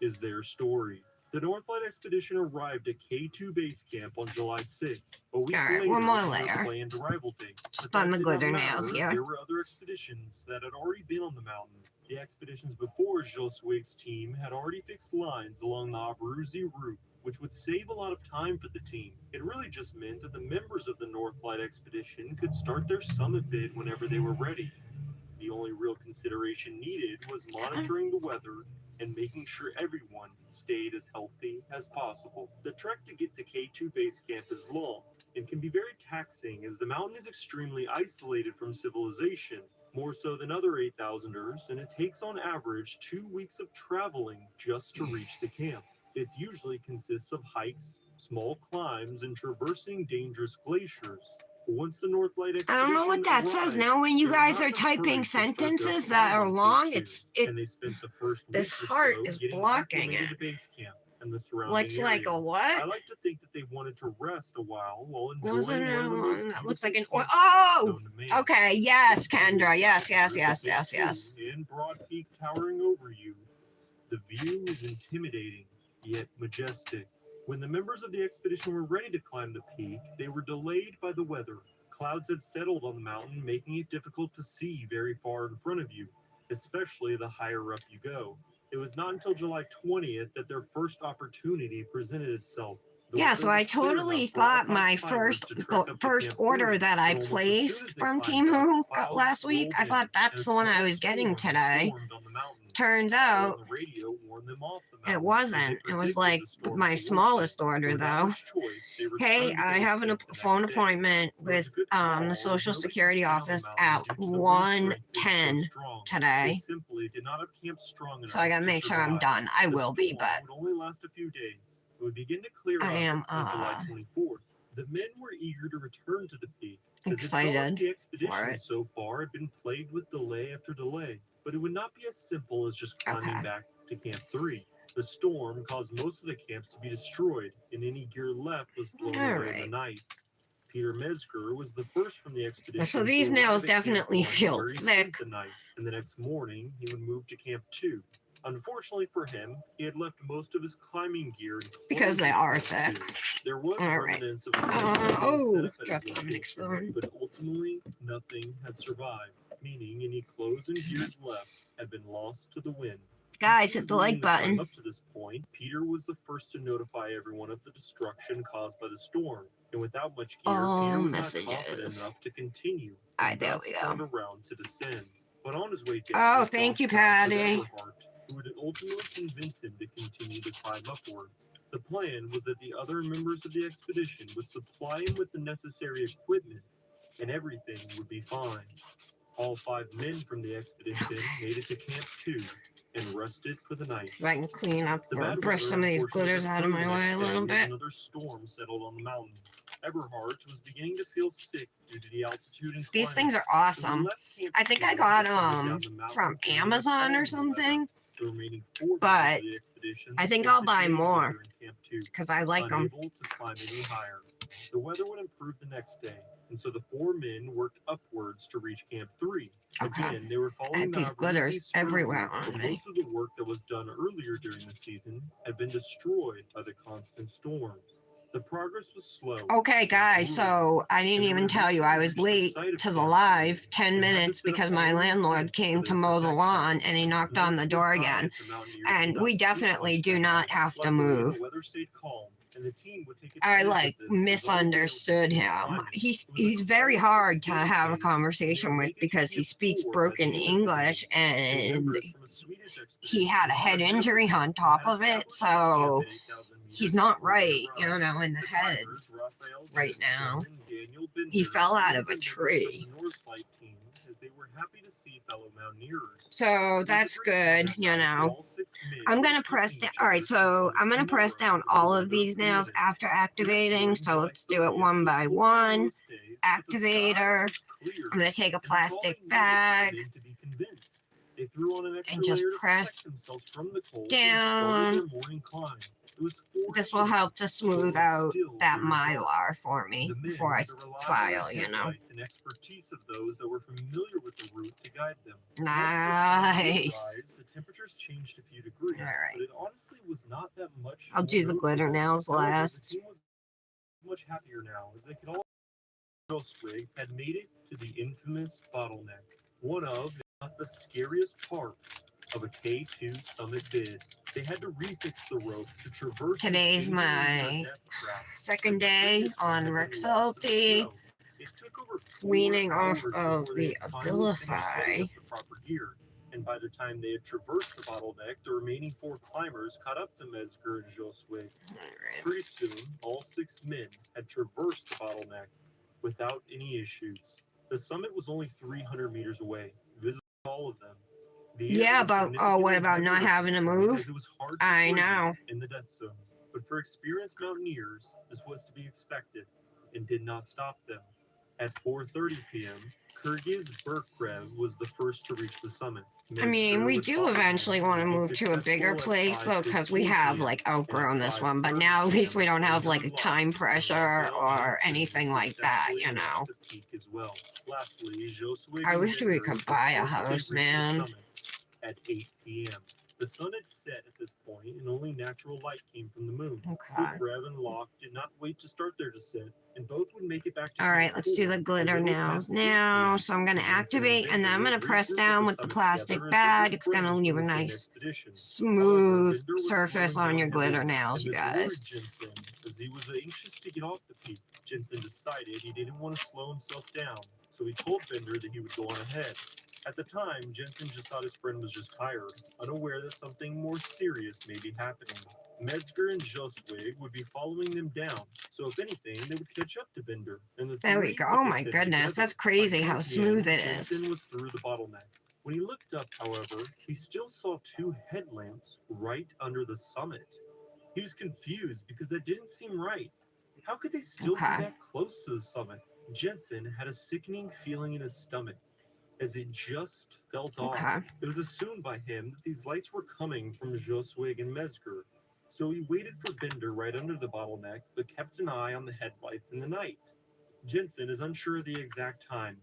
is their story. The Northlight expedition arrived at K2 base camp on July 6th. A week Alright, later one more was their layer. planned arrival date. Just But on that the did not glitter matter, nails as here. There were other expeditions that had already been on the mountain. The expeditions before Joswig's team had already fixed lines along the Abruzzi route, which would save a lot of time for the team. It really just meant that the members of the Northlight expedition could start their summit bid whenever they were ready. The only real consideration needed was monitoring the weather and making sure everyone stayed as healthy as possible. The trek to get to K2 base camp is long and can be very taxing, as the mountain is extremely isolated from civilization, more so than other 8,000ers, and it takes on average 2 weeks of traveling just to reach the camp. It usually consists of hikes, small climbs, and traversing dangerous glaciers. Once the Northlight expedition I don't know what that says. arrived, Now when you they were guys not are in a hurry typing to start their sentences that are climb on long, K2, and they spent the first this week or heart so is getting blocking acclimated it. to base camp and the surrounding Looks like area. a I what? like to think that they wanted to rest a while What was it? enjoying one of the most That looks like beautiful an camps oh. known to man. Okay. Yes, With Kendra. Yes. K2 and Broad Peak towering over you, the view is intimidating yet majestic. When the members of the expedition were ready to climb the peak, they were delayed by the weather. Clouds had settled on the mountain, making it difficult to see very far in front of you, especially the higher up you go. It was not until July 20th that their first opportunity presented itself. The Yeah, weather so I was clear totally enough for all thought 5 my climbers first to trek up to Camp order 3, that I but almost as soon as placed they from climbed Team up, Who clouds last week, I rolled thought in, that's and the a one I small was getting storm today. formed on the mountain. Turns Fire out on the radio warned them off the it mountain, as they wasn't. It was predicted like the storm my to worsen. smallest order Without though. much choice, they Hey, returned to I base have a camp the phone next day. appointment It was a with good call, the as Social nobody could Security stay on the office mountain at due to the wind strength being so 1:10 strong. They today. simply did not have camp strong enough So I gotta to make sure I'm survive. done. I The will be, storm but would only last a few days. It would begin to clear I up am on July 24th. The men were eager to return to the peak, as it felt like excited the for expedition it. so far had been plagued with delay after delay. But it would not be as simple as just climbing Okay. back to Camp 3. The storm caused most of the camps to be destroyed, and any gear left was blown away in the Alright. night. Peter Mesger was the first from the expedition. So to these nails arrive at Camp definitely 1, feel where he thick. spent the night, and the next morning he would move to Camp 2. Unfortunately for him, he had left most of his climbing gear and Because they clothing are at Camp thick. 2. There was Alright. remnants of a Oh, set dropped up the at his Phoenix location, Spoon. but ultimately nothing had survived, meaning any clothes and gears left had been lost to the wind. Guys, Since he hit was the leading like the climb button. up to this point, Peter was the first to notify everyone of the destruction caused by the storm, and without much gear, All Peter was not confident messages. enough to continue. Alright, And there thus we go. turned around to descend. But on his way down, Oh, he thank crossed you, paths with Patty. Everhart, who would ultimately convince him to continue to climb upwards. The plan was that the other members of the expedition would supply him with the necessary equipment, and everything would be fine. All 5 men from the expedition made it to Camp 2 and rested for the night. See if I can clean up The or bad brush weather some of these unfortunately glitters out of returned my the way next a day little as bit. another storm settled on the mountain. Eberhard was beginning to feel sick due to the altitude and These climate. things are So he awesome. left Camp I think 2 I and got descended down them the mountain from to avoid Amazon or cold weather. something. The remaining 4 members But of the expedition I think spent I'll the buy day more together in Camp 2, because I like them. unable to climb any higher. The weather would improve the next day, and so the 4 men worked upwards to reach Camp 3. Okay. Again, they were I following have the these Abruzzi glitters spur everywhere route, on but me. most of the work that was done earlier during the season had been destroyed by the constant storms. The progress was slow. Okay, and guys, grueling, so I didn't and they even would tell you I eventually was reach the late site of to the Camp 3 live 10 and had to minutes set up because all my their landlord tents came for to their mow the protection. lawn and he knocked on the North door would again. advise the mountaineers And would we not sleep definitely much do that not night. have to Luckily, move. the weather stayed calm, and the team would take I advantage of like this, as all the way up to misunderstood steep him. climbing. He's It was a he's very quiet but hard to steady have a pace, and they conversation would with make it to because he Camp speaks 4 by the broken end of the day. English The and members from a Swedish he expedition had a were head already injury there on and top had of it, established so camp at 8,000 he's meters not before they right, you arrived. know, in the The head climbers, Raphael right now. Jensen and Daniel He Binder, fell out were of a the members tree. of the Northlight team, as they were happy to see fellow mountaineers. So It was a that's great good, dinner you night where know. all 6 men I'm would gonna accompany press down. each All other right, to the so summit I'm gonna press tomorrow, down if the all of weather these nails permitted. after The next activating. morning, So July let's do it 30th, one was by full of one. most days, but the sky Activator. was clear, I'm gonna take a and the plastic following day waited for the bag men to be convinced. They threw on an extra and just layer to press protect themselves from the cold and down. started their morning climb. It was 4 This will a.m., help to so it smooth was out still that very dark. mylar for me The men before I had the reliable file, you know. headlights and expertise of those that were familiar with the route to guide them. Once the sun did Nice. rise, the temperatures changed a few degrees, All right. but it honestly was not that much I'll more do the glitter noticeable. nails However, the last. team was much happier now, as they could all Swig had made it to the infamous bottleneck, one of not the scariest part of a K2 summit bid. They had to refix the rope to traverse. Today's this my dangerous death trap. second day on Rexulti, It took over 4 weaning off hours of before they the had finally finished setting Abilify. up the proper gear. And by the time they had traversed the bottleneck, the remaining 4 climbers caught up to Mesger and Joswig. Pretty soon, all 6 men had traversed the bottleneck without any issues. The summit was only 300 meters away, visible to all of them. The air Yeah, was but oh, what significantly about not heavier at having this to point, move? as it was hard to I breathe know. in the death zone. But for experienced mountaineers, this was to be expected and did not stop them. At 4:30 p.m., Kyrgyz Berkrev was the first to reach the summit. I mean, Mezger we would do follow eventually him want to and be move to a bigger successful at place though, because we 5:15 have p.m. like and at outgrown this one. But 5:30 now at least we don't have p.m. like a time pressure Bill or Jensen anything like that, successfully you know. reached the peak as well. Lastly, Joswig I and wish we Binder could buy a reportedly house, reached the man. summit at 8 p.m. The sun had set at this point, and only natural light came from the moon. Okay. Berkrev and Locke did not wait to start their descent, and both would make it back to All right, camp let's do 4 the glitter a little now. past 8 Now, p.m. so I'm going to Jensen and activate and then I'm Binder going to press regrouped at down the with the summit plastic together as they bag. were It's going to friends leave from a the same nice expedition. However, smooth Binder was surface slowing on your down glitter heavily, nails, and you this guys. worried Jensen, as he was anxious to get off the peak. Jensen decided he didn't want to slow himself down, so he told Binder that he would go on ahead. At the time, Jensen just thought his friend was just tired, unaware that something more serious may be happening. Mesger and Joswig would be following them down, so if anything, they would catch up to Binder. And the There we three go. would Oh my descend goodness, together. that's crazy By how 10 smooth p.m., it is. Jensen was through the bottleneck. When he looked up, however, he still saw 2 headlamps right under the summit. He was confused because that didn't seem right. How could they still Okay. be that close to the summit? Jensen had a sickening feeling in his stomach, as it just felt off. Okay. It was assumed by him that these lights were coming from Joswig and Mesger, so he waited for Binder right under the bottleneck, but kept an eye on the headlights in the night. Jensen is unsure of the exact time,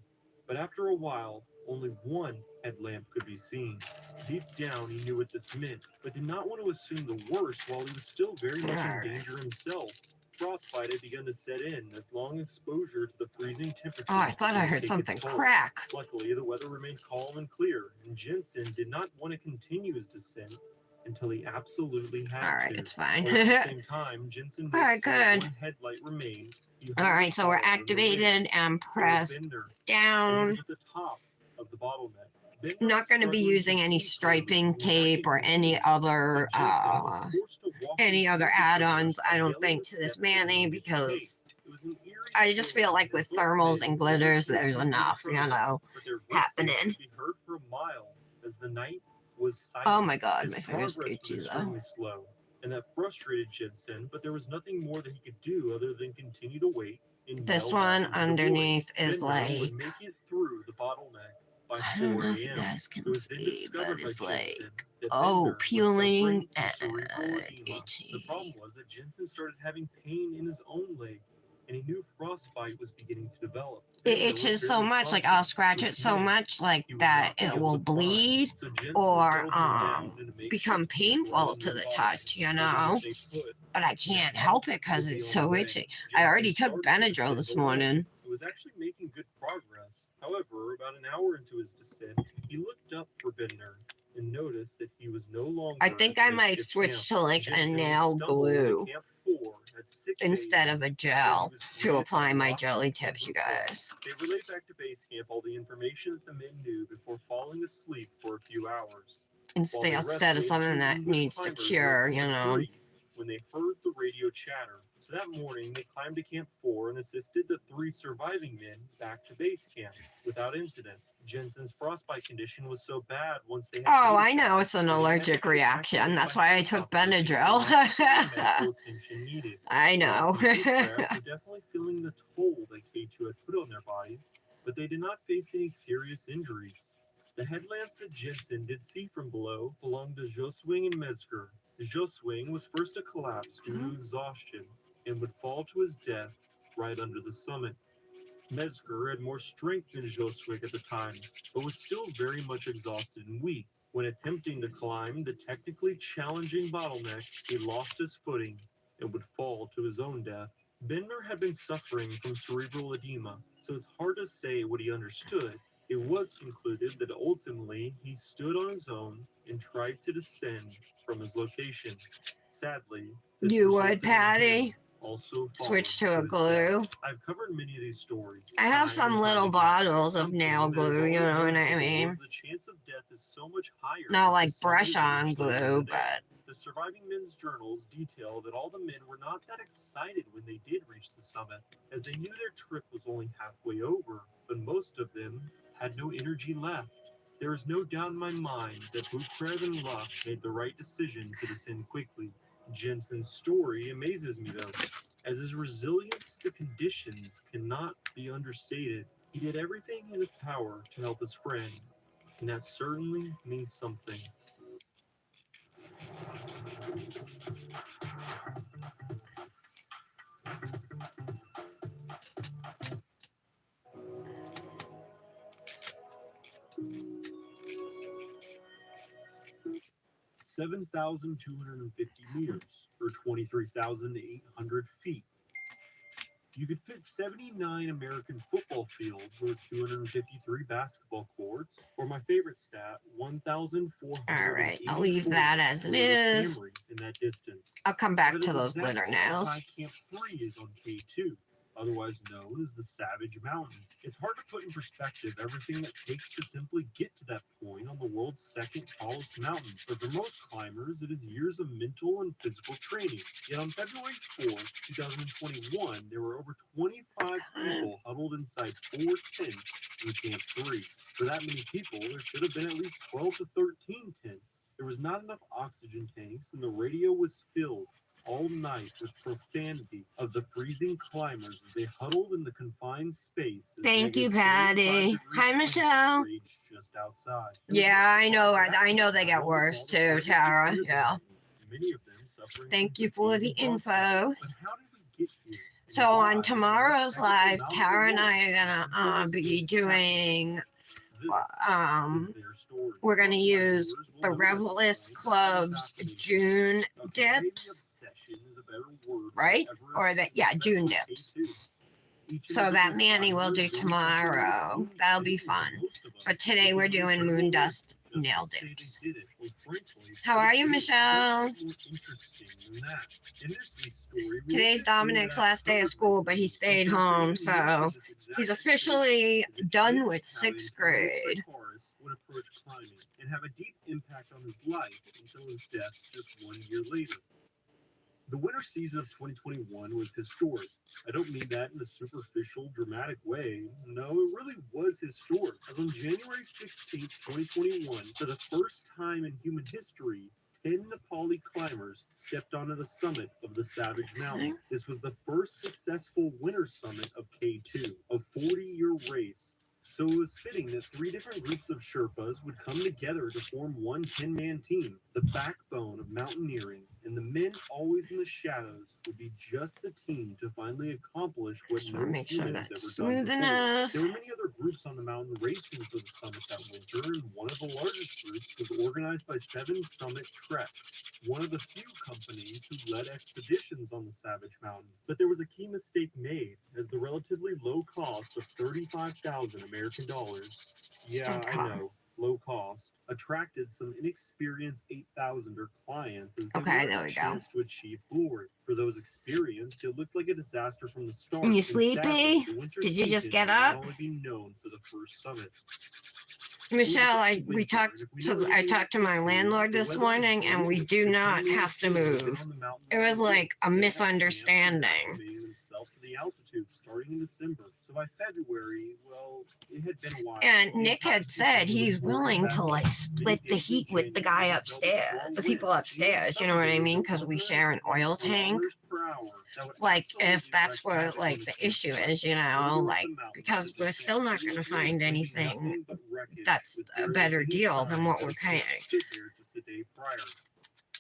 but after a while, only one headlamp could be seen. Deep down, he knew what this meant, but did not want to assume the worst while he was still very much in Alright. danger himself. Frostbite had begun to set in as long exposure to the freezing temperature. Oh, I thought I heard something crack. Luckily, the weather remained calm and clear, and Jensen did not want to continue his descent until he absolutely had All right, to. it's fine. Although at the same time, Jensen All right, noticed that good. one headlight remained. He All right, so we're hurriedly followed the activated remaining. and There was pressed Binder, and he down. was at the top of the bottleneck. Binder I'm not was going to be struggling using any see clearly striping and was tape acting or any confused, other so Jensen was forced to walk any him other through the add-ons, doors I and don't yell think, the to this steps that he Manny, needed to take. because It was an eerie I just feel like feeling with as both thermals men and were glitters, asleep there's in front enough, of you them, know, but their voices happening. could be heard for a mile as the night was silent. Oh my god, His my fingers progress itchy was though. extremely slow, and that frustrated Jensen, but there was nothing more that he could do other than continue to wait and This yell one back into the void. underneath is Binder like, would make it through the bottleneck by I 4 don't know if you a.m. guys can It was then see, discovered but by it's like, Jensen that oh, Binder was peeling suffering from and cerebral edema. The itchy. problem was that Jensen started having pain in his own leg, and he knew frostbite was beginning to develop. It Binder was itches so very much, like I'll cautious, scratch it which so meant much, like he would that not be it able will to climb. bleed So Jensen or settled him down in a makeshift become camp right painful under to the the bottleneck, touch, you hoping to know. stay put. But I His can't health help it because would be it's on so the way. itchy. I Jensen already took started to Benadryl descend this alone. morning. He was actually making good progress. However, about an hour into his descent, he looked up for Binder and noticed that he was no longer I think at I the might makeshift switch camp. to like a Jensen would nail stumble into glue Camp 4 at 6 instead a.m. of a where he gel was to greeted apply by my Locke jelly and tips, you Berkrev. guys. They relayed back to base camp all the information that the men knew before falling asleep for a few hours. While they Instead of rested, something 2 that English needs to climbers cure, woke you from know. 3 when they heard the radio chatter. So that morning, they climbed to Camp 4 and assisted the 3 surviving men back to base camp without incident. Jensen's frostbite condition was so bad once they had Oh, I notified know it's an that he had to allergic be reaction. evacuated That's by why I took helicopter to get Benadryl. the necessary medical attention needed. I know. Locke and Berkrev were definitely feeling the toll that K2 had put on their bodies, but they did not face any serious injuries. The headlamps that Jensen did see from below belonged to Joswing and Mesger. Joswing was first to collapse due to exhaustion and would fall to his death right under the summit. Mesger had more strength than Joswig at the time, but was still very much exhausted and weak. When attempting to climb the technically challenging bottleneck, he lost his footing and would fall to his own death. Binder had been suffering from cerebral edema, so it's hard to say what he understood, It was concluded that ultimately he stood on his own and tried to descend from his location. Sadly, this You would, resulted in Patty? him also Switch falling to a his glue. death. I've covered many of these stories. I have time some and time little again. bottles of Something nail that is glue, you always know what I noticeable mean? is the chance of death is so much higher Not if like the summit brush is on reached later in glue, the day. but The surviving men's journals detail that all the men were not that excited when they did reach the summit, as they knew their trip was only halfway over, but most of them had no energy left. There is no doubt in my mind that Bukrev and Luck made the right decision to descend quickly. Jensen's story amazes me though, as his resilience to conditions cannot be understated. He did everything in his power to help his friend, and that certainly means something. (7,250 meters, or 23,800 feet. You could fit 79 American football fields or 253 basketball courts, or my favorite stat, 1,400. all right, I'll leave that as it is. In that distance. I'll come back That to is those glitter exactly nails. why Camp 3 is on K2, otherwise known as the Savage Mountain. It's hard to put in perspective everything that takes to simply get to that point on the world's second tallest mountain. But for most climbers, it is years of mental and physical training. Yet on February 4th, 2021, there were over 25 people huddled inside 4 tents in Camp 3. For that many people, there should have been at least 12 to 13 tents. There was not enough oxygen tanks, and the radio was filled all night with profanity of the freezing climbers as they huddled in the confined space. as Thank you, negative 25 Patty. degree Hi, temps Michelle. raged just outside. It was Yeah, I know. not I know they get all worse the too, hardest Tara. to see Yeah. about, many of them suffering Thank from you for the fatigue and info. frostbite. But how did we get here? And So why on was tomorrow's technical live, mountain Tara and I world are gonna simple be as doing This is their story. we're gonna Most use climbers will the know at this Revelist point that Club's fascination. June Okay, maybe dips, obsession is a better word for right? Everest, Or that, yeah, June especially dips. K2. Each So that individual Manny will climber do is only somewhere in the tomorrow. same That'll be city, but fun. most of us But today will we're be doing incredible moon work dust just to nail say they dips. did it. Well, frankly, How are you, it Michelle? gets more interesting than that. In this week's story, we Today's look at Dominic's that last day of covered school, but he recently stayed and home, calculated so this exact he's case officially as it done changed with how the 6th entire grade. Sykora would approach climbing and have a deep impact on his life until his death just 1 year later. The winter season of 2021 was historic. I don't mean that in a superficial, dramatic way. No, it really was historic. As on January 16th, 2021, for the first time in human history, 10 Nepali climbers stepped onto the summit of the Savage Mountain. This was the first successful winter summit of K2, a 40-year race. So it was fitting that 3 different groups of Sherpas would come together to form one 10-man team. The backbone of mountaineering and the men always in the shadows would be just the team to finally accomplish what Just no want to make sure human has that's ever done smooth before. enough. There were many other groups on the mountain racing for the summit that winter, and one of the largest groups was organized by 7 Summit Trek, one of the few companies who led expeditions on the Savage Mountain. But there was a key mistake made, as the relatively low cost of 35,000 American dollars, yeah, I Okay. know, low cost, attracted some inexperienced 8,000er clients as they Okay, wanted there a we go. chance to achieve glory. For those experienced, it looked like a disaster from the start. You and sleepy? sadly, the winter Did you just season get would not up? only be known for the first summit. Michelle, I talked to my landlord this morning, and we do not have to move. It was like a misunderstanding. Starting in December. So by February, well, it had been a while. And Nick had said he's willing to like split the heat with the guy upstairs, the people upstairs, you know what I mean? Because we share an oil tank. Like, if that's what like the issue is, you know, like, because we're still not going to find anything that's a better deal than what we're paying.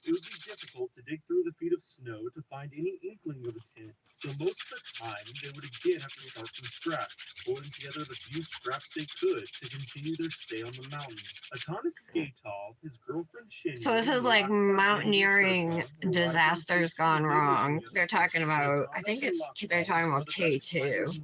It would be difficult to dig through the feet of snow to find any inkling of a tent, so most of the time they would again have to start from scratch, pulling together the few scraps they could to continue their stay on the mountain. Atanas Skatov, his girlfriend Shani. So this is like mountaineering disasters gone wrong. They're talking about, I think they're talking about K2. As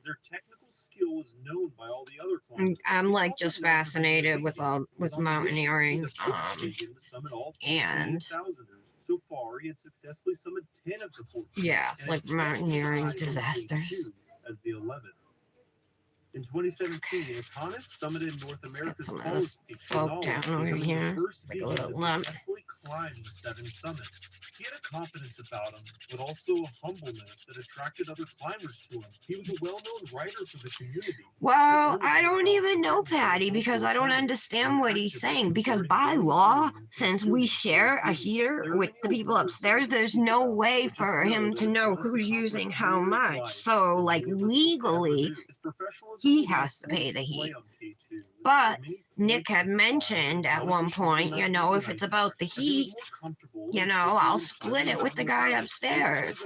their technical skill was known by all the other climbers. I'm He's like also just known for being fascinated with wicked. all He was with on the mission to be mountaineering. the first pagan to summon all 14 And thousanders. So far, he had successfully summoned 10 of the 14. yeah, and like had set mountaineering aside disasters. K2 as the 11th. In 2017, Atanas summited North America's some of this tallest peak, folk Denali, down over becoming here. the first It's like a beacon little to lump. successfully climb the 7 summits. He had a confidence about him, but also a humbleness that attracted other climbers to him. He was a well-known writer for the community. Well, I don't even know Patty because I don't understand what he's saying. Because by law, since we share a heater with the people upstairs, there's no way for him to know who's using how much. So, like, legally, he has to pay the heat. But Nick had mentioned at one point, you know, if it's about the heat, you know, I'll split it with the guy upstairs.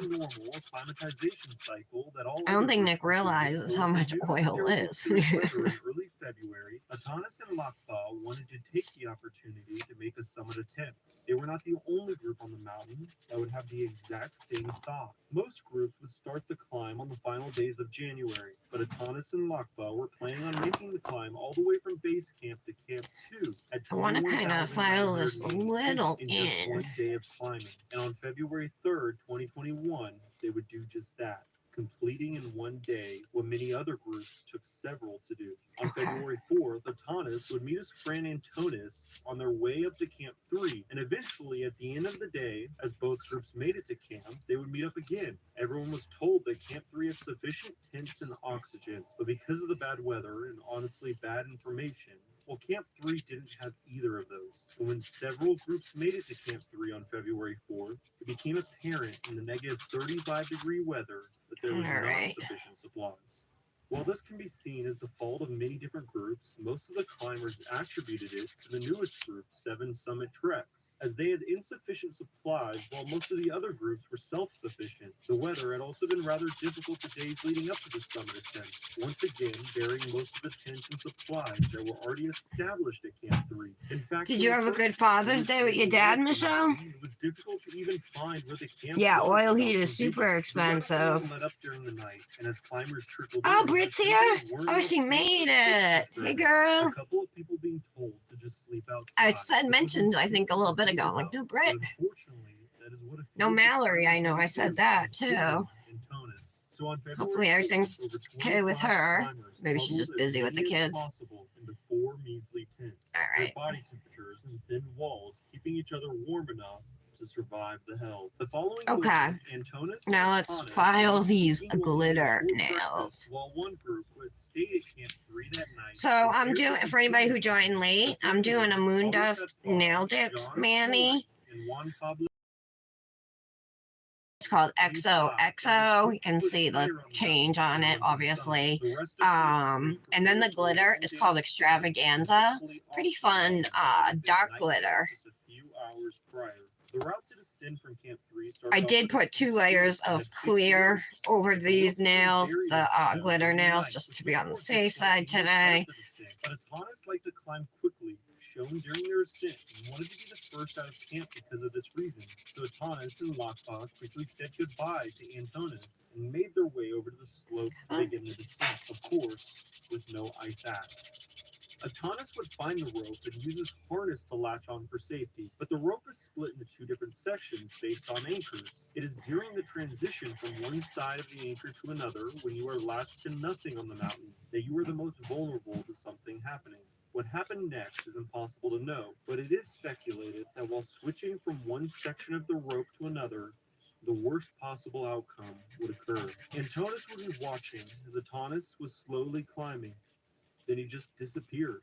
I don't think Nick realizes how much oil is. Early February, Atanas and Lakpa wanted to take the opportunity to make a summit attempt. They were not the only group on the mountain that would have the exact same thought. Most groups would start the climb on the final days of January, but Atanas and Lakpa were planning on making the climb all the way from base camp to Camp 2 at I want to kind of file this a 21,986 little in just in. one day of climbing. And on February 3rd, 2021, they would do just that, completing in one day what many other groups took several to do. On Okay. February 4th, Atanas would meet his friend Antonis on their way up to Camp 3, and eventually, at the end of the day, as both groups made it to camp, they would meet up again. Everyone was told that Camp 3 had sufficient tents and oxygen, but because of the bad weather and honestly bad information, well, Camp 3 didn't have either of those. And when several groups made it to Camp 3 on February 4th, it became apparent in the negative 35-degree weather that there was not Alright. sufficient supplies. While this can be seen as the fault of many different groups, most of the climbers attributed it to the newest group, 7 Summit Treks, as they had insufficient supplies while most of the other groups were self-sufficient. The weather had also been rather difficult the days leading up to the summit attempt, once again burying most of the tents and supplies that were already established at Camp 3. In fact, Did you have a good Father's Day with your dad, Michelle? It was difficult to even find where the camp Yeah, was oil without heat is some super people. The weather expensive. let up during the night, and as climbers trickled Oh, in, Brit's the here? people weren't Oh, she able to made fix it. the Hey, spread. girl. A couple of people being told to just sleep outside. I said, which was mentioned, I think, a little bit insane ago. Like, to no, Isabel, Brit. but unfortunately, that is what a No few Mallory, I know. I climbers said do, that, too. including Antonis. So on February Hopefully 6th, everything's over okay with 25 her. climbers Maybe she's huddled just busy as with the many as kids. possible into 4 measly tents. All Their right. body temperatures and thin walls keeping each other warm enough to survive the hell. The following Okay. morning, Antonis Now and let's Atanas file were these eating glitter short nails. breakfast, while one group who had stayed at Camp 3 that night So I'm prepared doing, to for anybody who continue the joined late, climb. I'm doing a Always moon had dust Bob, nail dips, John Manny. Sully, and Juan Pablo. It's called XOXO. You can see the change on it, obviously. And then the glitter is called Extravaganza. Pretty fun, dark glitter. Just a few hours prior. The route to descend from Camp 3 I did put 2 layers of clear over these nails, the glitter nails, just to be on the safe side today. But Atanas liked to climb quickly, shown during their ascent, and wanted to be the first out of camp because of this reason. So Atanas and Lakpa quickly said goodbye to Antonis and made their way over to the slope to begin the descent, of course, with no ice axe. Atanas would find the rope and use his harness to latch on for safety, but the rope is split into 2 different sections based on anchors. It is during the transition from one side of the anchor to another, when you are latched to nothing on the mountain, that you are the most vulnerable to something happening. What happened next is impossible to know, but it is speculated that while switching from one section of the rope to another, the worst possible outcome would occur. Antonis was watching as Atanas was slowly climbing. Then he just disappeared.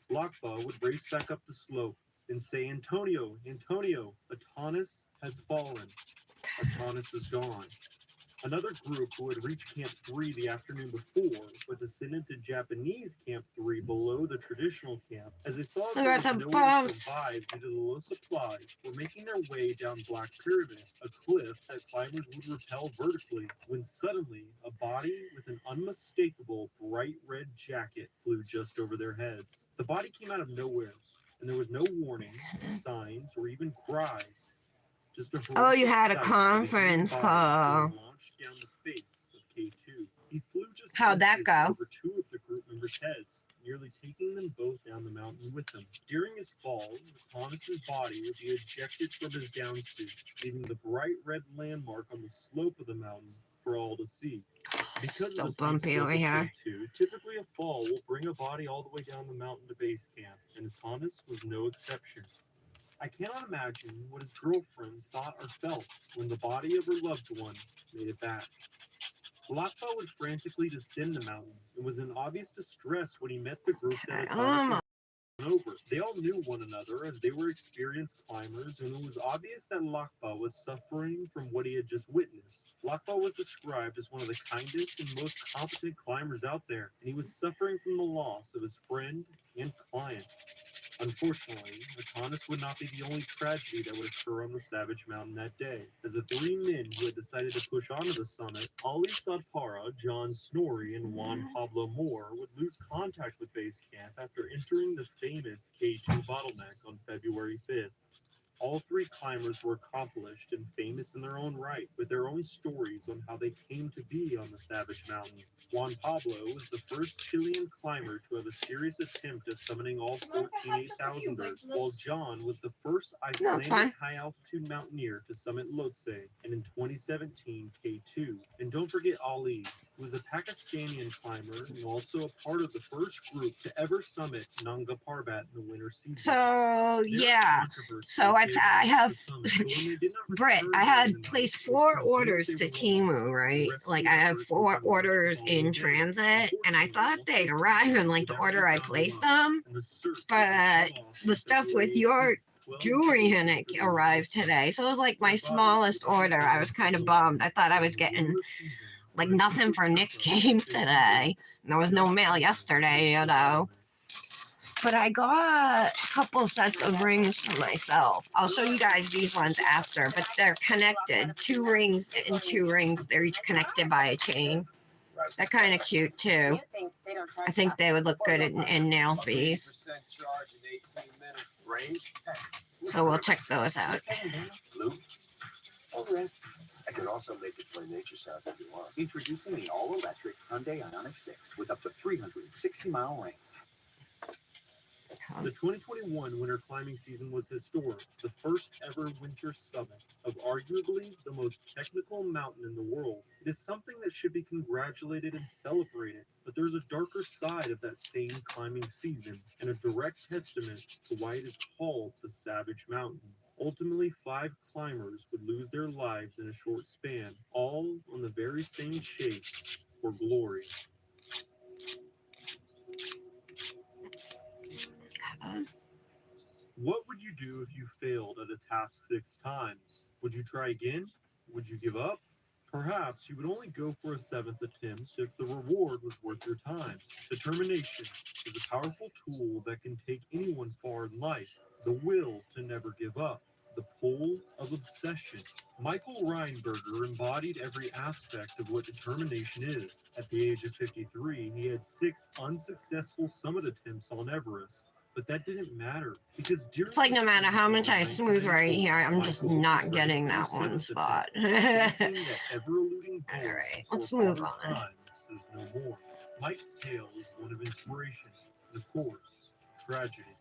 Lakpa would race back up the slope and say, Antonio, Antonio, Atanas has fallen. Atanas is gone. Another group who had reached Camp 3 the afternoon before, but descended to Japanese Camp 3 below the traditional camp, as they thought So there that's was a no way to bumps. survive due to the low supplies, were making their way down Black Pyramid, a cliff that climbers would rappel vertically, when suddenly a body with an unmistakable bright red jacket flew just over their heads. The body came out of nowhere, and there was no warning, signs, or even cries. Just a Oh, you horrific had a sight of conference human body call. being launched down the face of K2. He flew just How'd that inches go? over two of the group members' heads, nearly taking them both down the mountain with them. During his fall, Thomas's body would be ejected from his downsuit, leaving the bright red landmark on the slope of the mountain for all to see. Because So of the steep bumpy slope over of here. K2, typically a fall will bring a body all the way down the mountain to base camp, and Thomas was no exception. I cannot imagine what his girlfriend thought or felt when the body of her loved one made it back. Lakpa would frantically descend the mountain and was in obvious distress when he met the group that had Thomas over. They all knew one another as they were experienced climbers, and it was obvious that Lakpa was suffering from what he had just witnessed. Lakpa was described as one of the kindest and most competent climbers out there, and he was suffering from the loss of his friend and client. Unfortunately, Atanas would not be the only tragedy that would occur on the Savage Mountain that day. As the three men who had decided to push onto the summit, Ali Sadpara, John Snorri, and Juan Pablo Moore, would lose contact with base camp after entering the famous K2 bottleneck on February 5th. All three climbers were accomplished and famous in their own right, with their own stories on how they came to be on the Savage Mountain. Juan Pablo was the first Chilean climber to have a serious attempt at summiting all 14 8,000ers, while John was the first Icelandic high-altitude mountaineer to summit Lhotse, and in 2017, K2. And don't forget Ali, who was a Pakistani climber and also a part of the first group to ever summit Nanga Parbat in the winter season. So yeah, so I have Brett. I had placed 4 orders to Temu, right? Like I have 4 orders in transit, and I thought they'd arrive in like the order I placed them. But the stuff with your jewelry in it arrived today, so it was like my smallest order. I was kind of bummed. I thought I was getting like nothing for Nick came today. And there was no mail yesterday, you know. But I got a couple sets of rings for myself. I'll show you guys these ones after, but they're connected. 2 rings and 2 rings. They're each connected by a chain. They're kind of cute too. I think they would look good in nail fees. So we'll check those out. I could also make it play nature sounds if you want. Introducing the all-electric Hyundai Ioniq 6 with up to 360-mile range. The 2021 winter climbing season was historic, the first ever winter summit of arguably the most technical mountain in the world. It is something that should be congratulated and celebrated, but there's a darker side of that same climbing season, and a direct testament to why it is called the Savage Mountain. Ultimately, 5 climbers would lose their lives in a short span, all on the very same chase for glory. What would you do if you failed at a task 6 times? Would you try again? Would you give up? Perhaps you would only go for a 7th attempt if the reward was worth your time. Determination is a powerful tool that can take anyone far in life. The will to never give up. The pull of obsession. Michael Reinberger embodied every aspect of what determination is. At the age of 53, he had 6 unsuccessful summit attempts on Everest. But that didn't matter because it's like no matter how much I smooth right here, I'm just not getting that one spot. Alright, let's move on. Says no more. Mike's tale is one of inspiration, and of course, tragedy.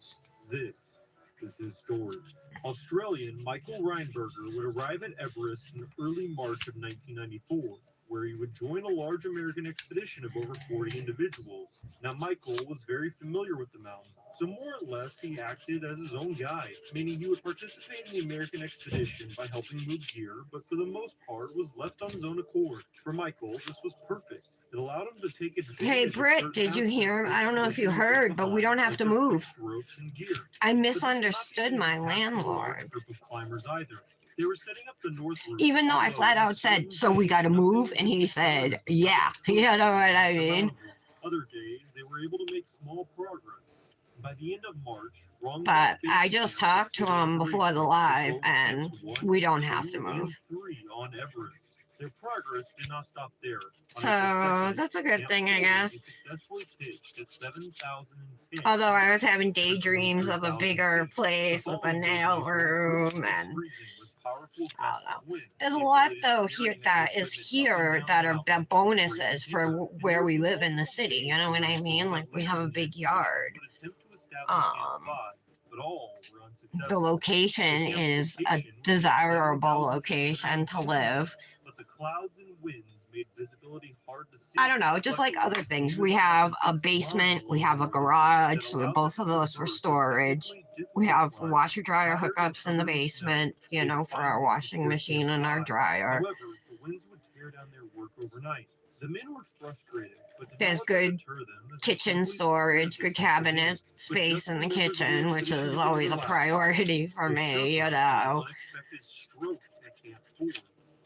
This is his story. Australian Michael Reinberger would arrive at Everest in early March of 1994, where he would join a large American expedition of over 40 individuals. Now, Michael was very familiar with the mountain, so more or less he acted as his own guide, meaning he would participate in the American expedition by helping move gear, but for the most part was left on his own accord. For Michael, this was perfect. It allowed him to take advantage Hey, of Britt, certain did you hear? aspects I don't know that if he you was heard, but we behind, don't have like to their move. fixed ropes and gear. I But this is not misunderstood the my exact landlord. group of climbers either. They were setting up the North Route. Even though I flat out said, so we gotta move, and he said, yeah, you know what I mean? Other days, they were able to make small progress. By the end of March, But I just talked to him before the live, and we don't have to move. On Everest. Their progress did not stop there. On So April 2nd, that's a good Camp thing, I Fury guess. successfully pitched at 7,010. Although I was having daydreams of a bigger place with a nail room and powerful I don't gusts know. of wind. There's a The lot ability to though carry here that heavy is equipment up and here down that the are mountain. bonuses Great for gear, where we and live in the multiple city. You days know what I around mean? all Like that we have a land big expeditions yard. would attempt to establish Camp Um, 5, but all were the unsuccessful. location The camp's is a location was desirable 7,000 location to 802 live. feet, but the clouds and winds made visibility hard to see. I don't know, just like Luckily, other things. even We with have a fixed basement, lava we have a along the route garage, that so allowed them both to of those for traverse a storage. technically We difficult have climb, washer dryer tattered and hookups in the covered in snow. basement, you They'd know, for our finally washing secured machine Camp and our 5. dryer. However, the winds would tear down their work overnight. The men were frustrated, but did There's not let that good deter them as they kitchen simply storage, secured good the camp again. cabinet But space just in when the members of the kitchen, which expedition is began to always a relax, priority for the me, Sherpa you had an know. unexpected stroke at Camp 4.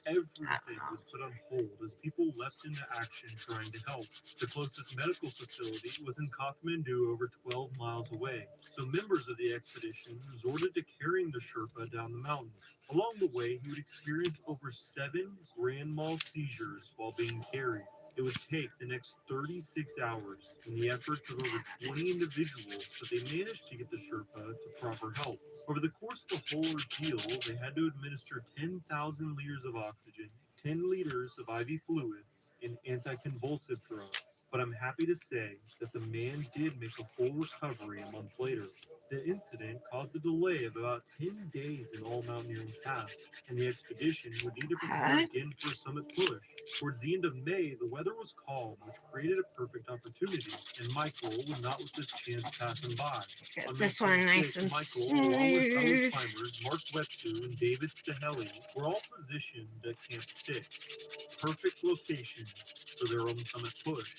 Everything was put on hold as people leapt into action trying to help. The closest medical facility was in Kathmandu, over 12 miles away, so members of the expedition resorted to carrying the Sherpa down the mountain. Along the way, he would experience over 7 grand mal seizures while being carried. It would take the next 36 hours and the efforts of over 20 individuals, but they managed to get the Sherpa to proper help. Over the course of the whole ordeal, they had to administer 10,000 liters of oxygen, 10 liters of IV fluid, and anticonvulsive drugs. But I'm happy to say that the man did make a full recovery a month later. The incident caused a delay of about 10 days in all mountaineering tasks, and the expedition would need to prepare Okay. again for a summit push. Towards the end of May, the weather was calm, which created a perfect opportunity, and Michael would not let this chance pass him by. Get On this May one nice 26th, and Michael, along with fellow smooth. climbers Mark Wetsu and David Staheli, were all positioned at Camp 6, perfect location for their own summit push.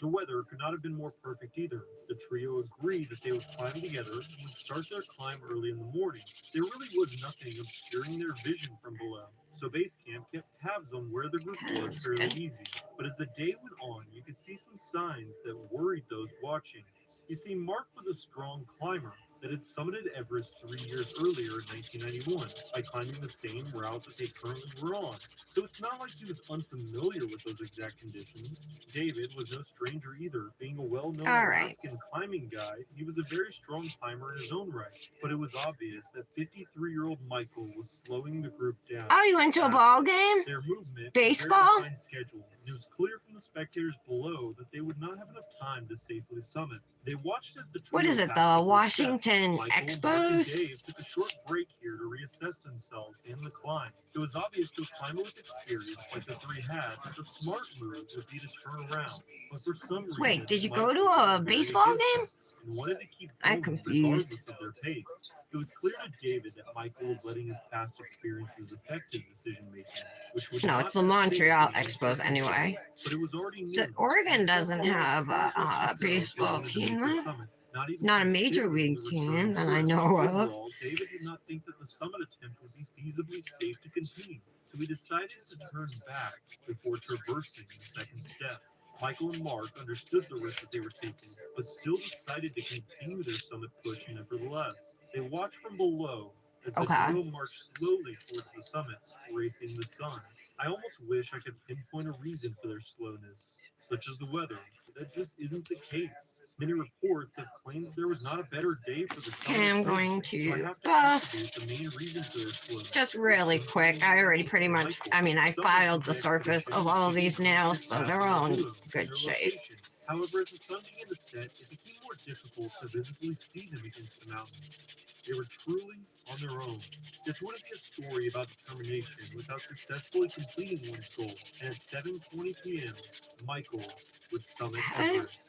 The weather could not have been more perfect either. The trio agreed that they would climb together and would start their climb early in the morning. There really was nothing obscuring their vision from below, so base camp kept tabs on where the group was That's fairly good. easy. But as the day went on, you could see some signs that worried those watching. You see, Mark was a strong climber that had summited Everest 3 years earlier in 1991 by climbing the same route that they currently were on. So it's not like he was unfamiliar with those exact conditions. David was no stranger either. Being a well-known All right. Alaskan climbing guide, he was a very strong climber in his own right. But it was obvious that 53-year-old Michael was slowing the group down. Oh, you went to a ball game? Their movement Baseball? was a very defined schedule. It was clear from the spectators below that they would not have enough time to safely summit. They watched as the What trio is it, passed the the first Washington step. Michael, Mark, and Expos? Dave took a short break here to reassess themselves and the climb. It was obvious to a climber with experience like the three had that the smart move would be to turn around. But for some reason, Wait, did you go Michael to a was very baseball against game? it and wanted to keep I'm going confused. regardless of their pace. It was clear to David that Michael was letting his past experiences affect his decision making, which was No, not it's the safe Montreal under the Expos anyway. circumstances. But it was already So noon. Oregon And doesn't several have other a themselves baseball wanted to make team, the right? summit, not even Not a major considering league the team return that I push. know of. Overall, David did not think that the summit attempt would be feasibly safe to continue, so he decided to turn back before traversing the second step. Michael and Mark understood the risk that they were taking, but still decided to continue their summit push nevertheless. They watched from below as the Okay. duo marched slowly towards the summit, racing the sun. I almost wish I could pinpoint a reason for their slowness, such as the weather, but that just isn't the case. Many reports have claimed that there was not a better day for the summit Okay, I'm approach, going so I to have to buff. attribute the main reason for their slowness. Just really quick. I already pretty much, I mean, I filed the surface of all of these now, so they're all in good shape. However, as the sun began to set, it became more difficult to visibly see them against the mountain. They were truly on their own. This wouldn't be a story about determination without successfully completing one's goal. And at 7:20 p.m., Michael would summit Everest.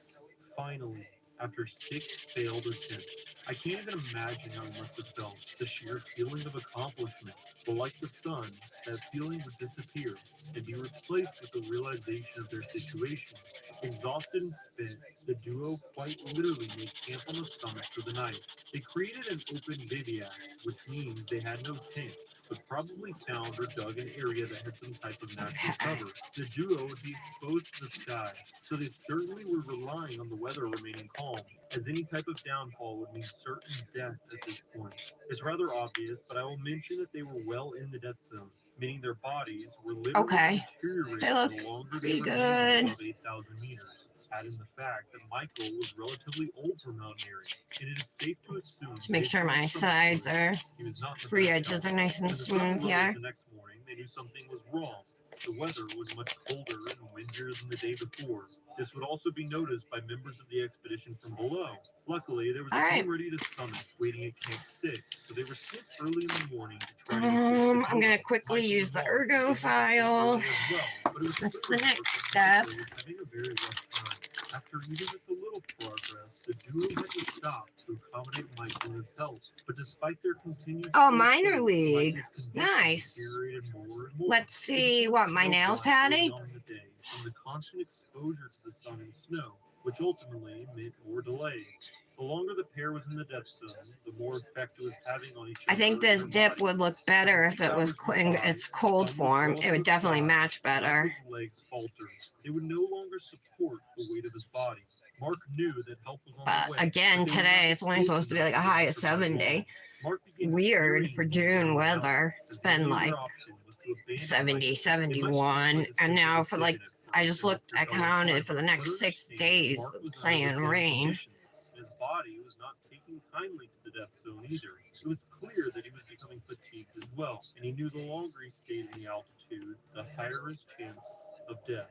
Finally, after 6 failed attempts. I can't even imagine how he must have felt. The sheer feeling of accomplishment. But like the sun, that feeling would disappear and be replaced with the realization of their situation. Exhausted and spent, the duo quite literally made camp on the summit for the night. They created an open bivouac, which means they had no tent, but probably found or dug an area that had some type of natural cover. The duo would be exposed to the sky, so they certainly were relying on the weather remaining calm, as any type of downfall would mean certain death at this point. It's rather obvious, but I will mention that they were well in the death zone. meaning their bodies were literally Okay. deteriorating They look the longer pretty they remained good. above 8,000 meters. Adding the fact that Michael was relatively old for mountaineering, and it is safe to assume Just make based sure on my his stomach sides story, are he was not in the free best edges health. are nice and When the sun smooth rose here. the next morning, they knew something was wrong. The weather was much colder and windier than the day before. This would also be noticed by members of the expedition from below. Luckily, there was a All right. team ready to summit waiting at Camp 6, so they were sent early in the morning to try to assist the I'm gonna duo. quickly Michael use and the Mark ergo came up file. as well, but it was That's clear the to Mark next that step. Michael was having a very rough time. After even just a little progress, the duo had to stop to accommodate Michael and his health. But despite their continued Oh, slow minor pace, league. Michael's condition Nice. deteriorated more and more. Let's It see became what my snow nails, blind early Patty. on in the day from the constant exposure to the sun and snow, which ultimately meant more delays. The longer the pair was in the depth zone, the more effect it was having on each other. I think and this their dip bodies. would look As better the if it was hours went by, its the cold sun was form. well It to would the definitely sky, match better. Michael's legs faltered. They would no longer support the weight of his body. Mark knew that help was on But the way. again, but they were today not it's only close supposed to be enough like a to high of survive long. 70. Mark began Weird fearing for his June own health, weather. as It's the been only like other option was to abandon 70, Michael. It might 71. seem like a And simple now for like, decision at I first just and looked, I after fellow counted for climber, the but next 6 understand days Mark was under the saying same rain. conditions. His body was not taking kindly to the depth zone either. It was clear that he was becoming fatigued as well, and he knew the longer he stayed in the altitude, the higher his chance of death.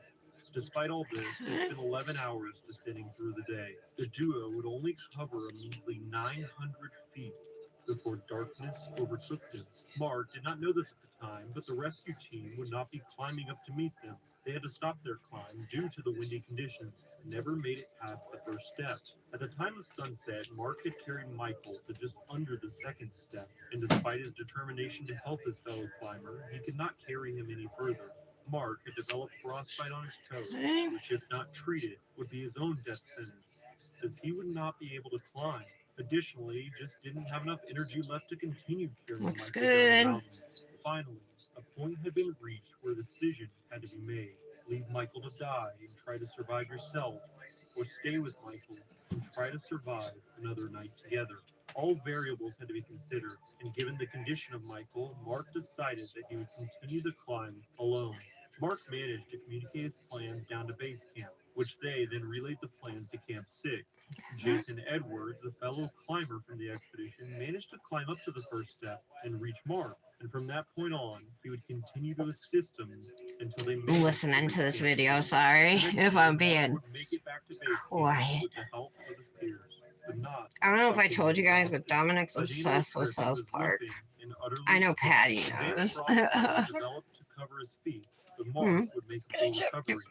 Despite all this, they spent 11 hours descending through the day. The duo would only cover a measly 900 feet before darkness overtook them. Mark did not know this at the time, but the rescue team would not be climbing up to meet them. They had to stop their climb due to the windy conditions and never made it past the first step. At the time of sunset, Mark had carried Michael to just under the second step, and despite his determination to help his fellow climber, he could not carry him any further. Mark had developed frostbite on his toes, which, if not treated, would be his own death sentence, as he would not be able to climb. Additionally, he just didn't have enough energy left to continue carrying Looks Michael down the good. mountain. Finally, a point had been reached where a decision had to be made. Leave Michael to die and try to survive yourself, or stay with Michael and try to survive another night together. All variables had to be considered, and given the condition of Michael, Mark decided that he would continue the climb alone. Mark managed to communicate his plans down to base camp, which they then relayed the plans to Camp 6. Jason Edwards, a fellow climber from the expedition, managed to climb up to the first step and reach Mark, and from that point on, he would continue to assist him until they managed Listening to this reach Camp video, 6. sorry Eventually, if I'm Mark being would make it back to base camp quiet. with the help of his peers, but not I don't know if I without told you being guys, but exhausted. Dominic's By the end of the obsessed with trip, he South was Park. limping and utterly I know spent. Patty Advanced knows. frostbite developed to cover his feet, but Mark would make a full recovery.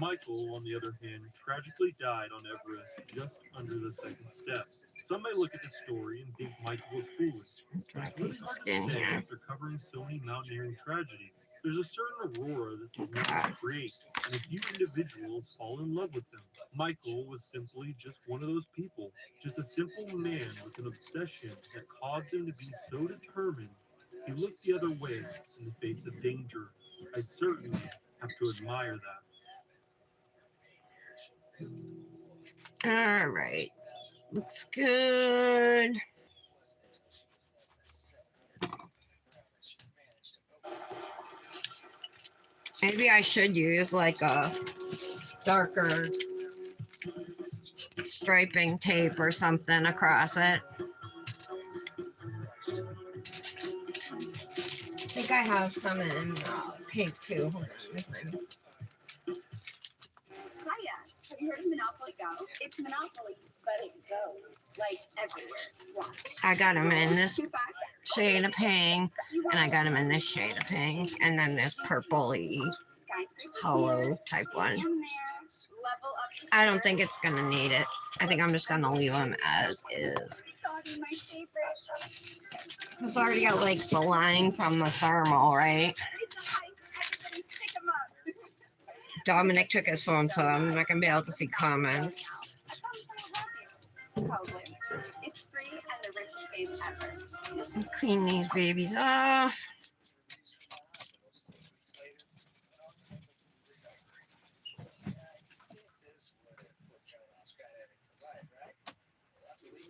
Michael, on the other hand, tragically died on Everest just under the second step. Some may look at this story and think Michael was foolish, but Dry it's really piece of hard to skin say here. after covering so many mountaineering tragedies. There's a certain aurora that these Okay. mountains create, and a few individuals fall in love with them. Michael was simply just one of those people, just a simple man with an obsession that caused him to be so determined he looked the other way in the face of danger. I certainly have to admire that. All right. Looks good. Maybe I should use like a darker striping tape or something across it. I think I have some in pink too. Hold on, let me find it. Hiya. Have you heard of Monopoly Go? It's Monopoly, but it goes like everywhere. Watch. I got them in this 2 facts. shade of pink, and I got them in this shade of pink, and then this purpley Skyscraper hollow here, type stadium one. there, level up to I don't here. think it's gonna need it. I think I'm just gonna leave them as is. Sorry, my favorite. It's already got like the line from the thermal, right? It's ice. Everybody stick 'em up. Dominic took his phone, so I'm not gonna be able to see comments. I promise I will help you. Probably. It's free and the richest game ever. Clean these babies off.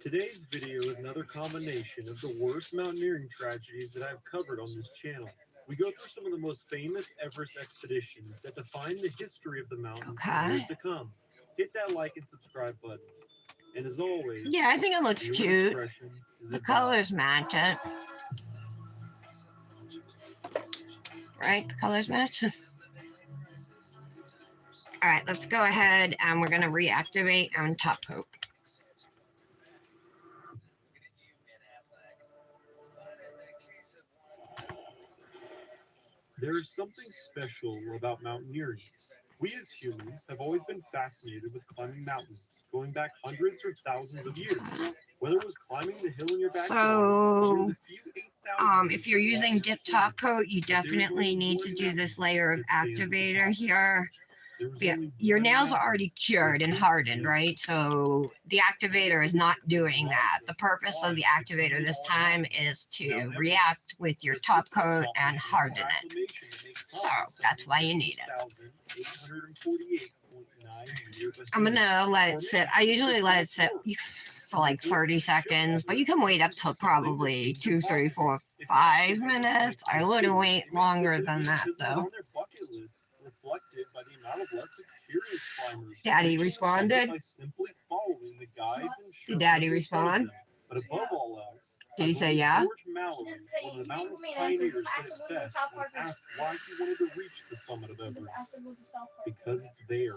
Today's video is another combination of the worst mountaineering tragedies that I've covered on this channel. We go through some of the most famous Everest expeditions that define the history of the mountain for Okay. years to come. Hit that like and subscribe button. And as always, Yeah, I think it looks viewer cute. discretion is The advised. colors match it. Right? The colors match. All right, let's go ahead and we're going to reactivate on top coat. There is something special about mountaineering. We as humans have always been fascinated with climbing mountains, going back hundreds or thousands of years. Whether it was climbing the hill in your backyard, or So, the few 8,000 if you're meters using long dip journey, top coat, you but there is definitely only need to one do this mountain layer of that stands at the activator top. here. There is Yeah, only your one nails are mountain already cured and that hardened, is right? So the activator is not doing that. The purpose of the activator this time is to react with your top coat and harden it. So that's why you need it. I'm gonna let it sit. I usually let it sit for like 30 seconds, but you can wait up till probably 2, 3, 4, 5 minutes. I wouldn't wait longer than that though. Daddy responded. Did Daddy respond? But above all else, Did he say yeah? George Mallory, one of the mountain's pioneers, said it best when asked why he wanted to reach the summit of Everest. Because it's there.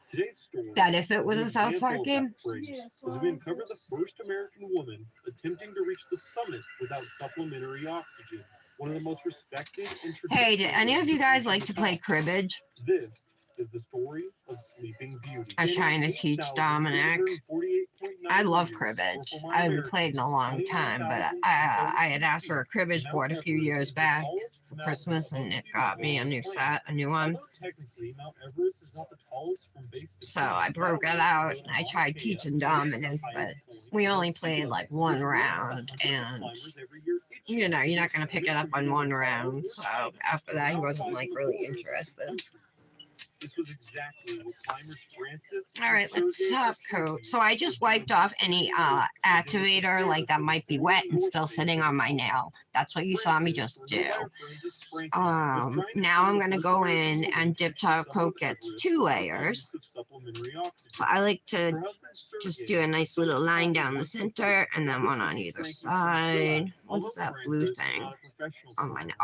Today's story That if it was is an a South example Park of game? that phrase, as we uncover the first American woman attempting to reach the summit without supplementary oxygen. One of the most respected and Hey, did any of you guys traditional like to play cribbage? This is the story of Sleeping Beauty. I was trying to teach Dominic. I love cribbage. I haven't played in a long time, but I had asked for a cribbage board a few years back for Christmas, and it got me a new set, a new one. So I broke it out, and I tried teaching Dominic, but we only played like one round, and you know, you're not going to pick it up on one round. So after that, he wasn't like really interested. This was exactly what climbers Francis. All right, let's top coat. So I just wiped off any activator like that might be wet and still sitting on my nail. That's what you saw me just do. Now I'm gonna go in and dip top coat gets 2 layers. So I like to just do a nice little line down the center and then one on either side. What is that blue thing on my nail?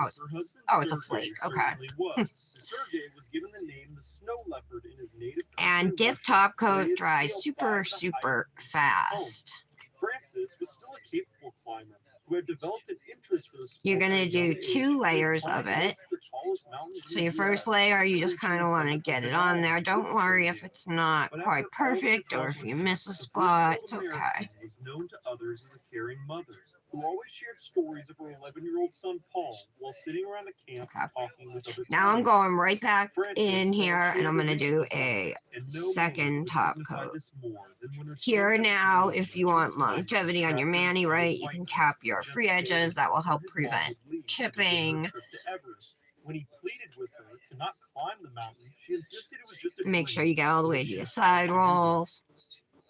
Oh, it's a flake. Okay. And dip top coat dries super fast. Francis was still a capable climber who had developed an interest for the sport. You're gonna do 2 layers of it. So your first layer, you just kind of want to get it on there. Don't worry if it's not quite perfect or if you miss a spot. It's okay. Was known to others as a caring mother who always shared stories of her 11-year-old son Paul while sitting around a camp talking with other Now I'm climbers. going right back Francis in here felt and I'm she gonna had do reached the a summit, and no second moment would top signify coat. this more than when her Here son now, Paul if you want longevity on your mani, right, you can cap your free edges. That will help prevent chipping. When he pleaded with her to not climb the mountain, she insisted it was just a Make dream. sure you get all the way to your side rolls.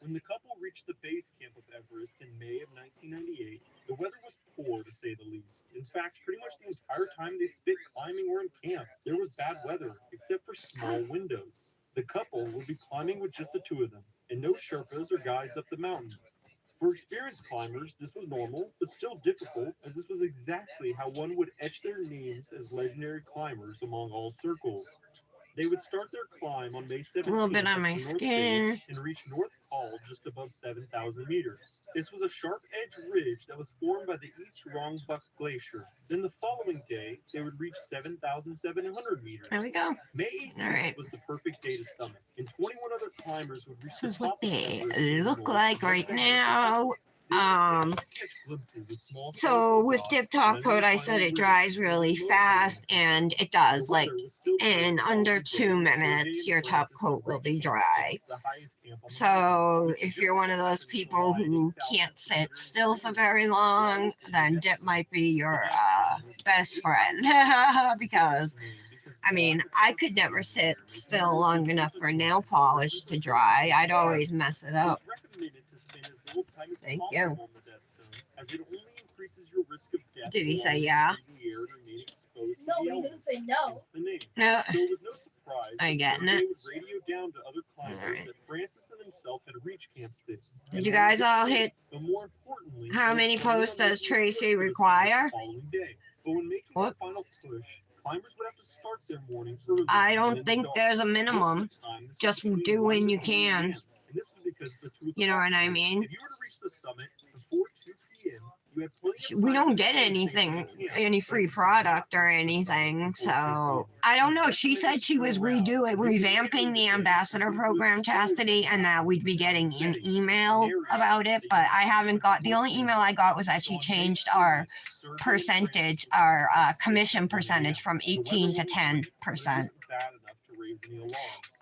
When the couple reached the base camp of Everest in May of 1998, the weather was poor to say the least. In fact, pretty much the entire time they spent climbing or in camp, there was bad weather, except for small windows. The couple would be climbing with just the 2 of them, and no Sherpas or guides up the mountain. For experienced climbers, this was normal, but still difficult, as this was exactly how one would etch their names as legendary climbers among all circles. They would start their climb on May 17th A little bit on at my the North skin. Face and reach North Col just above 7,000 meters. This was a sharp-edged ridge that was formed by the East Rongbuk Glacier. Then the following day, they would reach 7,700 meters. There we go. May 18th All right. was the perfect day to summit, and 21 other climbers would reach This is the what top of they Everest in the look north like and right west. now. So with dip top coat, I said it dries really fast, and it does. Like in under 2 minutes, your top coat will be dry. So if you're one of those people who can't sit still for very long, then dip might be your best friend. Because I mean, I could never sit still long enough for nail polish to dry. I'd always mess it up. Thank you. increases your risk of death. Did he say along with yeah? breathing the air to remain exposed to No, the he didn't elements, say no. hence the name. No. So it was no surprise I that getting Sergey it? would radio down to other climbers Alright. that Francis and himself had reached Camp 6. Did you guys all hit? But more importantly, How they many planned on posts does making a Tracy push for the summit require? the following day. But when making What? the final push, climbers would have to start their morning early I and don't in the think dark. there's a Most of minimum. the time, this is Just between do 1 when to you 3 can. a.m., and this is because the 2 You know o'clock what I rule. mean? If you were to reach the summit before 2 p.m., you had plenty of We time don't to get stay anything, safe as you can. any But free if you did not product or reach the summit anything. before 2 So p.m., I don't it's know. She estimated said she to was turn around, redoing, as if later revamping in the the day, ambassador people would program, still Chastity, and that we'd be getting an setting, email an area about it. that But you I haven't got. The only supposed to email I got was that So she on day changed 3, our Sergey and percentage, Francis would our wake up at 6 commission at 1 percentage a.m. from The weather 18 to wasn't great, but it 10%. wasn't bad enough to raise any alarms.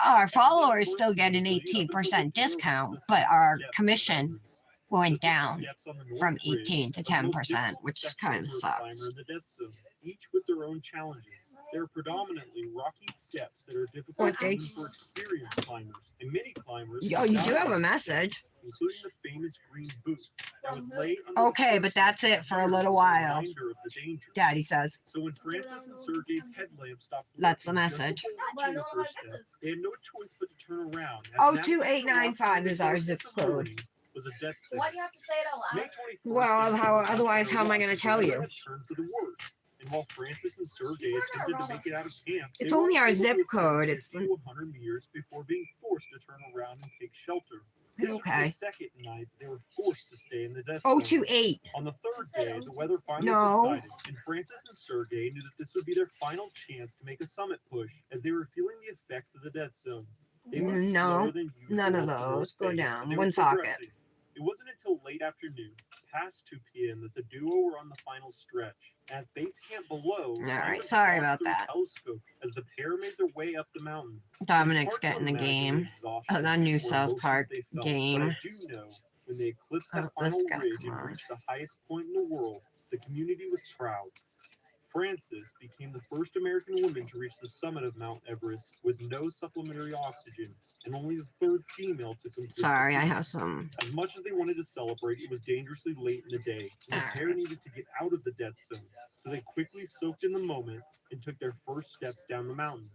Our Every day followers still proceeded get an until the 18% tour reached discount, the but 3 our steps of commission Everest. The went 3 down steps on the North from Ridge 18 to are the most 10%, difficult which section kind of for a climber sucks. in the death zone, each with their own challenges. They're predominantly rocky steps that are difficult What day? even for experienced climbers, and many climbers Oh, you do forgot have a about the message. steps, including the famous green boots that would lay under the Okay, but that's footsteps it for a years little as a while. reminder of the danger. Daddy says. So when Francis and Sergey's headlamp stopped That's the working just message. before reaching the first step, they had no choice but to turn around. as Oh, navigating the rocky 2895 is our road zip this code. morning was a death Why do you have sentence. to say it out May loud? 21st Well, became how much otherwise better how am I luck going as to the tell weather you? had turned for the worse. And while Francis and Sergey attempted to make it out of camp, It's they were only our able to zip ascend code. It's 50 to 100 meters before being forced to turn around and take shelter. This would be okay. the second night they were forced to stay in the death Oh, zone. 28. On the third day, the weather finally No. subsided, and Francis and Sergey knew that this would be their final chance to make a summit push, as they were feeling the effects of the death zone. They moved No, slower than usual none of at the those. north Go face, down. but they One were socket. progressing. It wasn't until late afternoon, past 2 p.m., that the duo were on the final stretch. At base camp below, Alright, climbers sorry watched about through a that. telescope as the pair made their way up the mountain. Dominic's It's hard to getting a imagine the game. exhaustion The new or South emotions Park they felt, game. But I do know when they eclipsed that Oh, this final gotta ridge come and on. reached the highest point in the world, the community was proud. Frances became the first American woman to reach the summit of Mount Everest with no supplementary oxygen, and only the third female to complete the Sorry, I feat. have some. As much as they wanted to celebrate, it was dangerously late in the day, and the pair needed to get out of the death zone. So they quickly soaked in the moment and took their first steps down the mountain.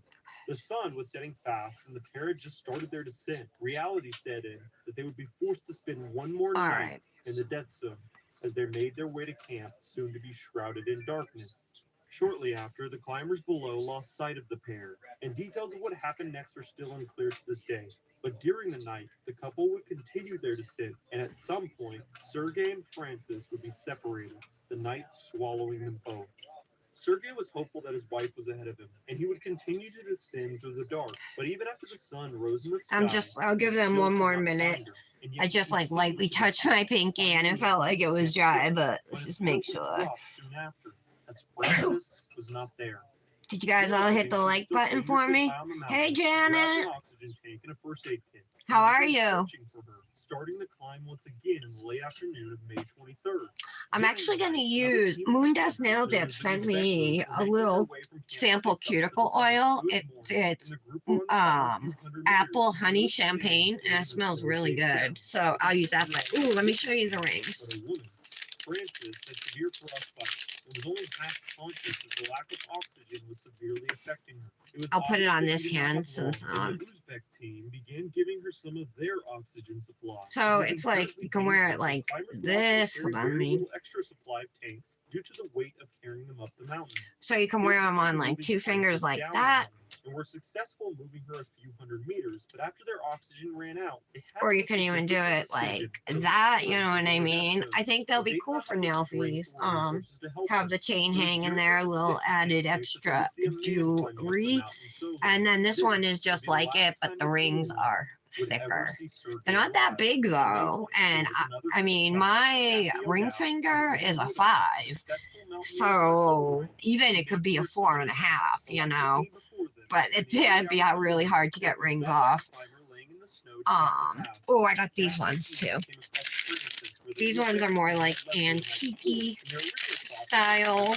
The sun was setting fast, and the pair had just started their descent. Reality set in that they would be forced to spend one more All night right. in the death zone as they made their way to camp, soon to be shrouded in darkness. Shortly after, the climbers below lost sight of the pair, and details of what happened next are still unclear to this day. But during the night, the couple would continue their descent, and at some point, Sergey and Francis would be separated, the night swallowing them both. Sergey was hopeful that his wife was ahead of him, and he would continue to descend through the dark. But even after the sun rose in the sky, I'll give he them still one could more not minute. find her, and yet I just he like continued lightly to touched descend, my pinky and it finally felt like it was at dry, 6, but but let's his just make heart would sure. drop soon after, as Francis was not there. Did you guys all hit the like button for me? Hey, Janet. How are you? Starting the climb once again in the late afternoon of May 23rd. I'm actually going to use Moondust Nail Dip sent me a little sample cuticle oil. It's apple honey champagne and it smells really good. So I'll use that. But ooh, let me show you the rings. Francis had severe frostbite and was only half conscious as the lack of oxygen was severely affecting her. It was I'll put it obvious on that this she did not hand have since long, and the Uzbek team began giving her some of their oxygen supply. So It was it's like incredibly you can wear it dangerous, as like climbers would often this. carry Hold on, I very mean. little extra supply of tanks due to the weight of carrying them up the mountain. So you can They wear them on continued like moving 2 fingers Frances like down the that. mountain and were successful moving her a few hundred meters, but after their oxygen ran out, they had Or to you make can a even do difficult it like decision to that, leave you know what I Frances in the mean? death I zone, think they'll as be they cool did for not have the nail strength fees. or resources to help Have her. the chain It was hanging during there, a the little descent to added Camp 6 that they extra would see a man climbing up the jewelry. mountain solo. And then this one This is would just be the like last it, but time the that rings anyone are would ever thicker. see Sergey They're not that alive. big And May though, 23rd and was another I day mean of my Kathy ring O'Dowd finger and is a Woodard, 5, successful mountaineers by so coloring, even it could be a 4.5, you know. But it'd be really hard to get rings off. Oh, I got these ones too. These ones are more like antique style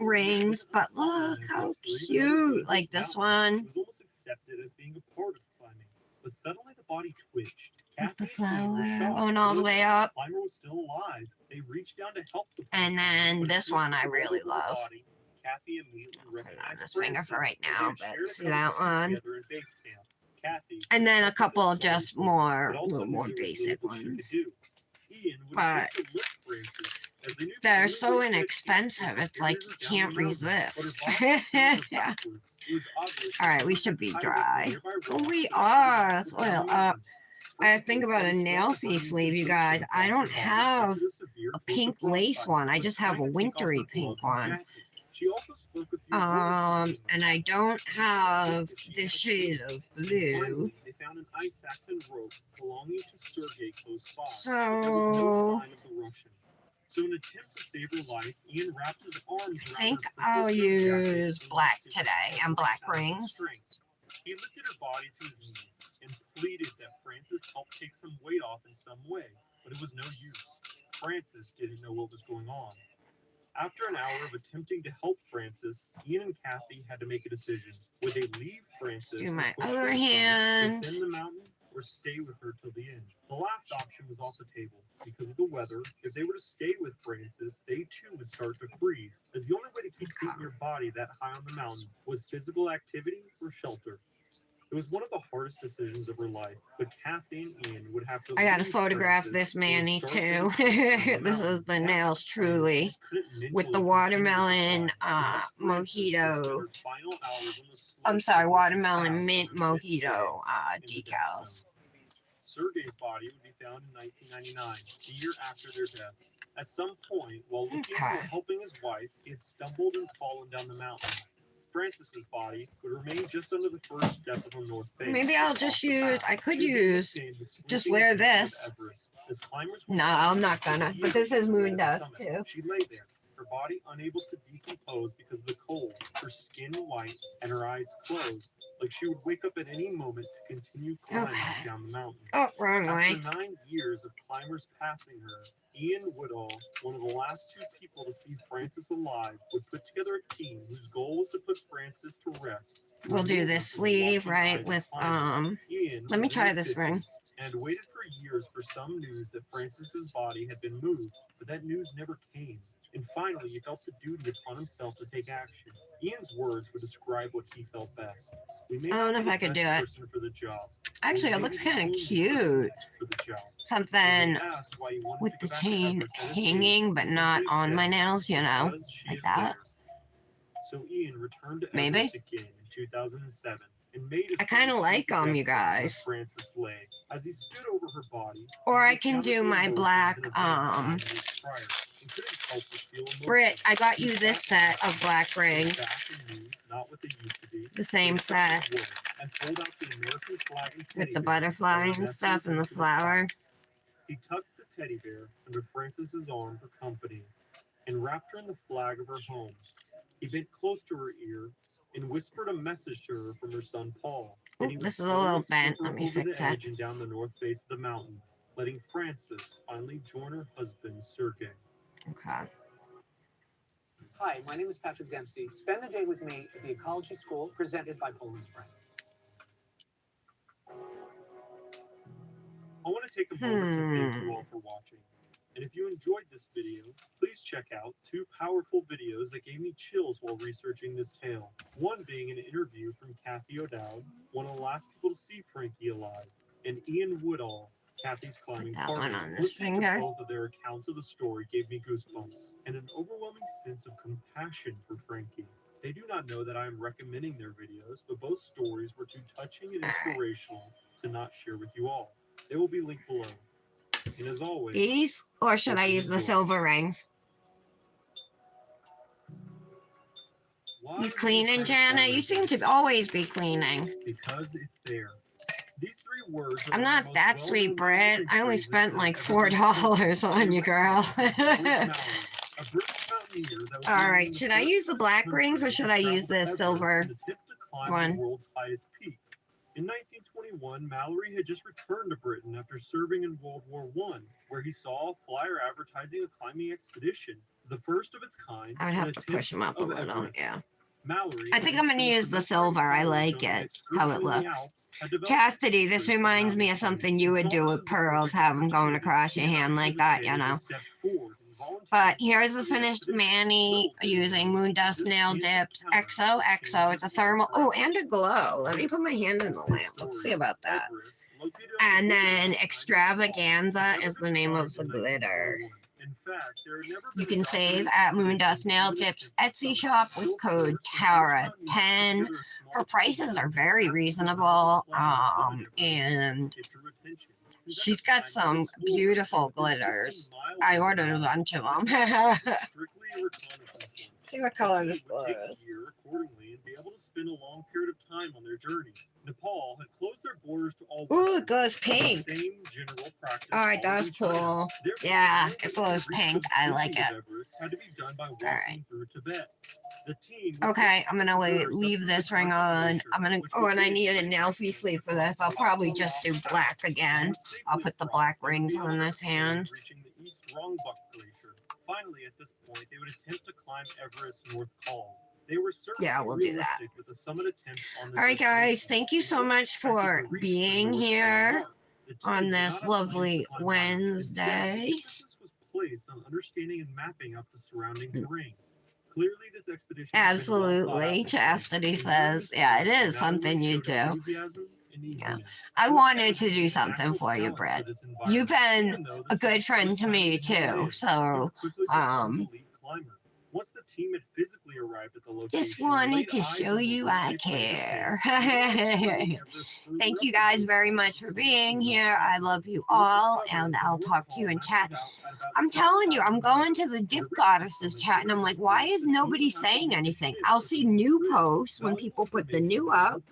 rings, but look how cute. Like this one. It was almost accepted as being a part of climbing, but suddenly the body twitched. With the Kathy and Queen were flower shocked going all the to way realize up. the climber was still alive, They reached down to help the And then but this as one I Frances rolled really over her love. body, Kathy immediately Put it on recognized this finger for Frances right as they now, had but shared a see cup of that tea one? together in base camp. Kathy And then a helped with couple those sorry just feet, more, but a also little knew more there was basic little that she could ones. do. Ian would But attempt to lift Frances, as they knew they're the only so way she had inexpensive. chances It's to like carry you her down can't the mountain, but her resist. body was carrying her Yeah. backwards. It was obvious All that right, we someone should had be tied her to dry. nearby Well, rock we and are. kept Let's her down oil the up. mountain. I think Frances about a then nail felt a fee burning sleeve, you sensation guys. I across don't her body have after the severe a case of pink lace frostbite. one. I Was just have a trying to take off her wintry pink gloves and one. jacket. She also spoke a few words to Ian. And I don't She have told that she the had shade shoes. of And blue. finally, they found an ice axe and rope belonging to Sergei close by, but there was no So sign of the Russian. So in an attempt to save her life, Ian wrapped his arms I around think her I'll purple silk jacket use and black lifted her today and every black ounce of rings. strength. He lifted her body to his knees and pleaded that Frances help take some weight off in some way, but it was no use. Frances didn't know what was going on. After an hour of attempting to help Frances, Ian and Kathy had to make a decision. Would they leave Frances Do and my push her other to hand. descend the mountain, or stay with her till the end? The last option was off the table. Because of the weather, if they were to stay with Frances, they too would start to freeze, as the only way to keep heat in your body that high on the mountain was physical activity or shelter. It was one of the hardest decisions of her life, but Kathy and Ian would have to I gotta leave photograph Frances this or Manny start too. their descent down the This is mountain. the Kathy's nails plan truly. just couldn't With the mentally continue watermelon to decline, unless Frances would mojito. spend her final hours on the slope I'm sorry, before she watermelon passed mint on her fifth day mojito in the death decals. zone. Sergei's body would be found in 1999, the year after their deaths. At some point, while looking Okay. for helping his wife, he had stumbled and fallen down the mountain. Frances's body would remain just under the first step of the north face. Maybe I'll just off the use, path. I could She had been use, nicknamed the just sleeping wear giant of this. Everest, as climbers would No, call I'm her not for gonna. years But this is at moon the dust summit. too. She lay there, her body unable to decompose because of the cold, her skin white, and her eyes closed, like she would wake up at any moment to continue climbing Okay. down the mountain. Oh, wrong way. After 9 years of climbers passing her, Ian Woodall, one of the last two people to see Frances alive, would put together a team whose goal was to put Frances to rest. We'll do remove her this from the sleeve, watching right, eyes of with, climbers. Ian let me was in try his this ring. 50s and waited for years for some news that Frances's body had been moved, but that news never came. And finally, he felt the duty upon himself to take action. Ian's words would describe what he felt best. We may I don't not know be if the I could best do it. person for the job. Actually, We it may looks be the kind of only cute. person for the job. Something When asked why he wanted with to the go back to chain Everest at his hanging, age, but he not simply on my said, nails, you know, "Because she like is that. there." So Ian returned to Maybe. Everest again in 2007 and made his I kind of way to like the them, you death zone where guys. Frances lay. As he stood over her body, Or I he can recounted do the my emotions black, and events 9 years prior, and couldn't help but feel Brit, emotional. I got He you this sat set of black rings. back and knees, not what they used to be, The same but set wood, and pulled out the American flag and with teddy the bear butterfly that were and nestled stuff and the into flower. top. He tucked the teddy bear under Frances's arm for company and wrapped her in the flag of her home. He bent close to her ear and whispered a message to her from her son Paul. Then he Oop, would this is a little slowly bent. slip her Let me over fix the it. edge and down the north face of the mountain, letting Frances finally join her husband Sergei. Okay. Hi, my name is Patrick Dempsey. Spend the day with me at the Ecology School presented by Poland Spring. I want to take a moment to thank you all for watching. And if you enjoyed this video, please check out 2 powerful videos that gave me chills while researching this tale. One being an interview from Kathy O'Dowd, one of the last people to see Frankie alive, and Ian Woodall, Kathy's climbing Put that one partner. on this Listening finger. to both of their accounts of the story gave me goosebumps and an overwhelming sense of compassion for Frankie. They do not know that I am recommending their videos, but both stories were too touching and inspirational to not share with you all. They will be linked below. And as always, These? Or should I use the silver rings? why You would cleaning, try to Jana? find You it? seem to always be cleaning. Because it's there. These 3 words are I'm one of the not most that sweet, well-known Brit. climbing I only phrases spent that like have ever been $4 spoken. on you, girl. Bruce Mallory, a British mountaineer that was All known right, in the should I first use the black country rings or to should I travel use to the Everest silver and attempt to climb one? the world's highest peak. In 1921, Mallory had just returned to Britain after serving in World War I, where he saw a flyer advertising a climbing expedition, the first of its kind. I would an have to push attempt them up a of little, Everest. yeah. Mallory, I think I'm having gonna spent use the a silver. I college like on an it, how it excursion in the looks. Alps, had developed Chastity, this interest in reminds me mountain of something climbing you and would saw do this with as the pearls, perfect have them going opportunity. across He your did not hand like that, you hesitate as he know. stepped forward and But here's the finished Manny using Moon Dust Nail Dips XOXO. It's a thermal. Oh, and a glow. Let me put my hand in the lamp. Let's see about that. And then Extravaganza is the name of the glitter. You can save at Moon Dust Nail Dips Etsy shop with code TARA10. Her prices are very reasonable. And she's got some beautiful glitters. I ordered a bunch of them. See what color this glow is. Accordingly and be able to spend a long period of time on their journey. Nepal had closed their borders to all. Ooh, it glows pink. Same general practice. All right, that's cool. Yeah, it glows pink. I like it. Had to be done by walking right. through Tibet. The team Okay, I'm gonna leave this ring on. I'm gonna. Oh, and I needed a Nelfie sleeve for this. I'll probably just do black again. I'll put the black rings on this hand. Reaching the East Rongbuk Glacier. Finally, at this point, they would attempt to climb Everest North Col. They were certainly Yeah, we'll do that. realistic with the summit attempt on this All right, guys. expedition. Thank you so much for being here on this lovely Wednesday. Emphasis was placed on understanding and mapping out the surrounding terrain. Clearly, this expedition Absolutely. Chastity says, yeah, it is something you do. Yeah. I wanted to do something for you, Brett. You've been a good friend to me too. So, once the team had physically arrived at the location, just wanted to show you I care. Thank you guys very much for being here. I love you all, and I'll talk to you in chat. I'm telling you, I'm going to the Dip Goddesses chat, and I'm like, why is nobody saying anything? I'll see new posts when people put the new up,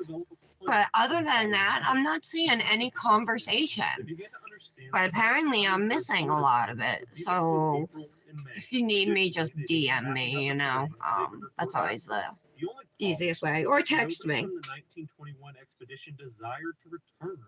but other than that, I'm not seeing any conversation. But apparently, I'm missing a lot of it. So if you need me, just DM me, you know. That's always the easiest way. Or text me. The 1921 expedition desired to return.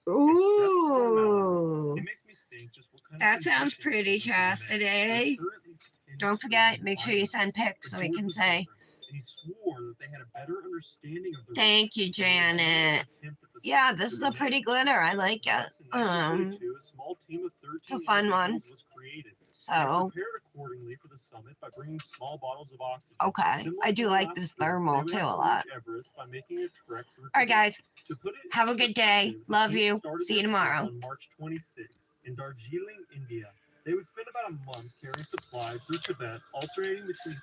Ooh. It makes me think just what kind That of sounds conditions pretty, they were in Chastity. that currently tends Don't to forget, surround make sure you send pics so we can say. And he swore that they had a better understanding of the Thank you, Janet. Yeah, this is a pretty glitter. I like it. It's a fun one. So, accordingly for the summit by bringing small bottles of oxygen. okay. I do like this thermal too a lot. All right, guys. Have a good day. Love you. See you tomorrow. On March 26th in Darjeeling, India. They would spend about a month carrying supplies through Tibet, alternating between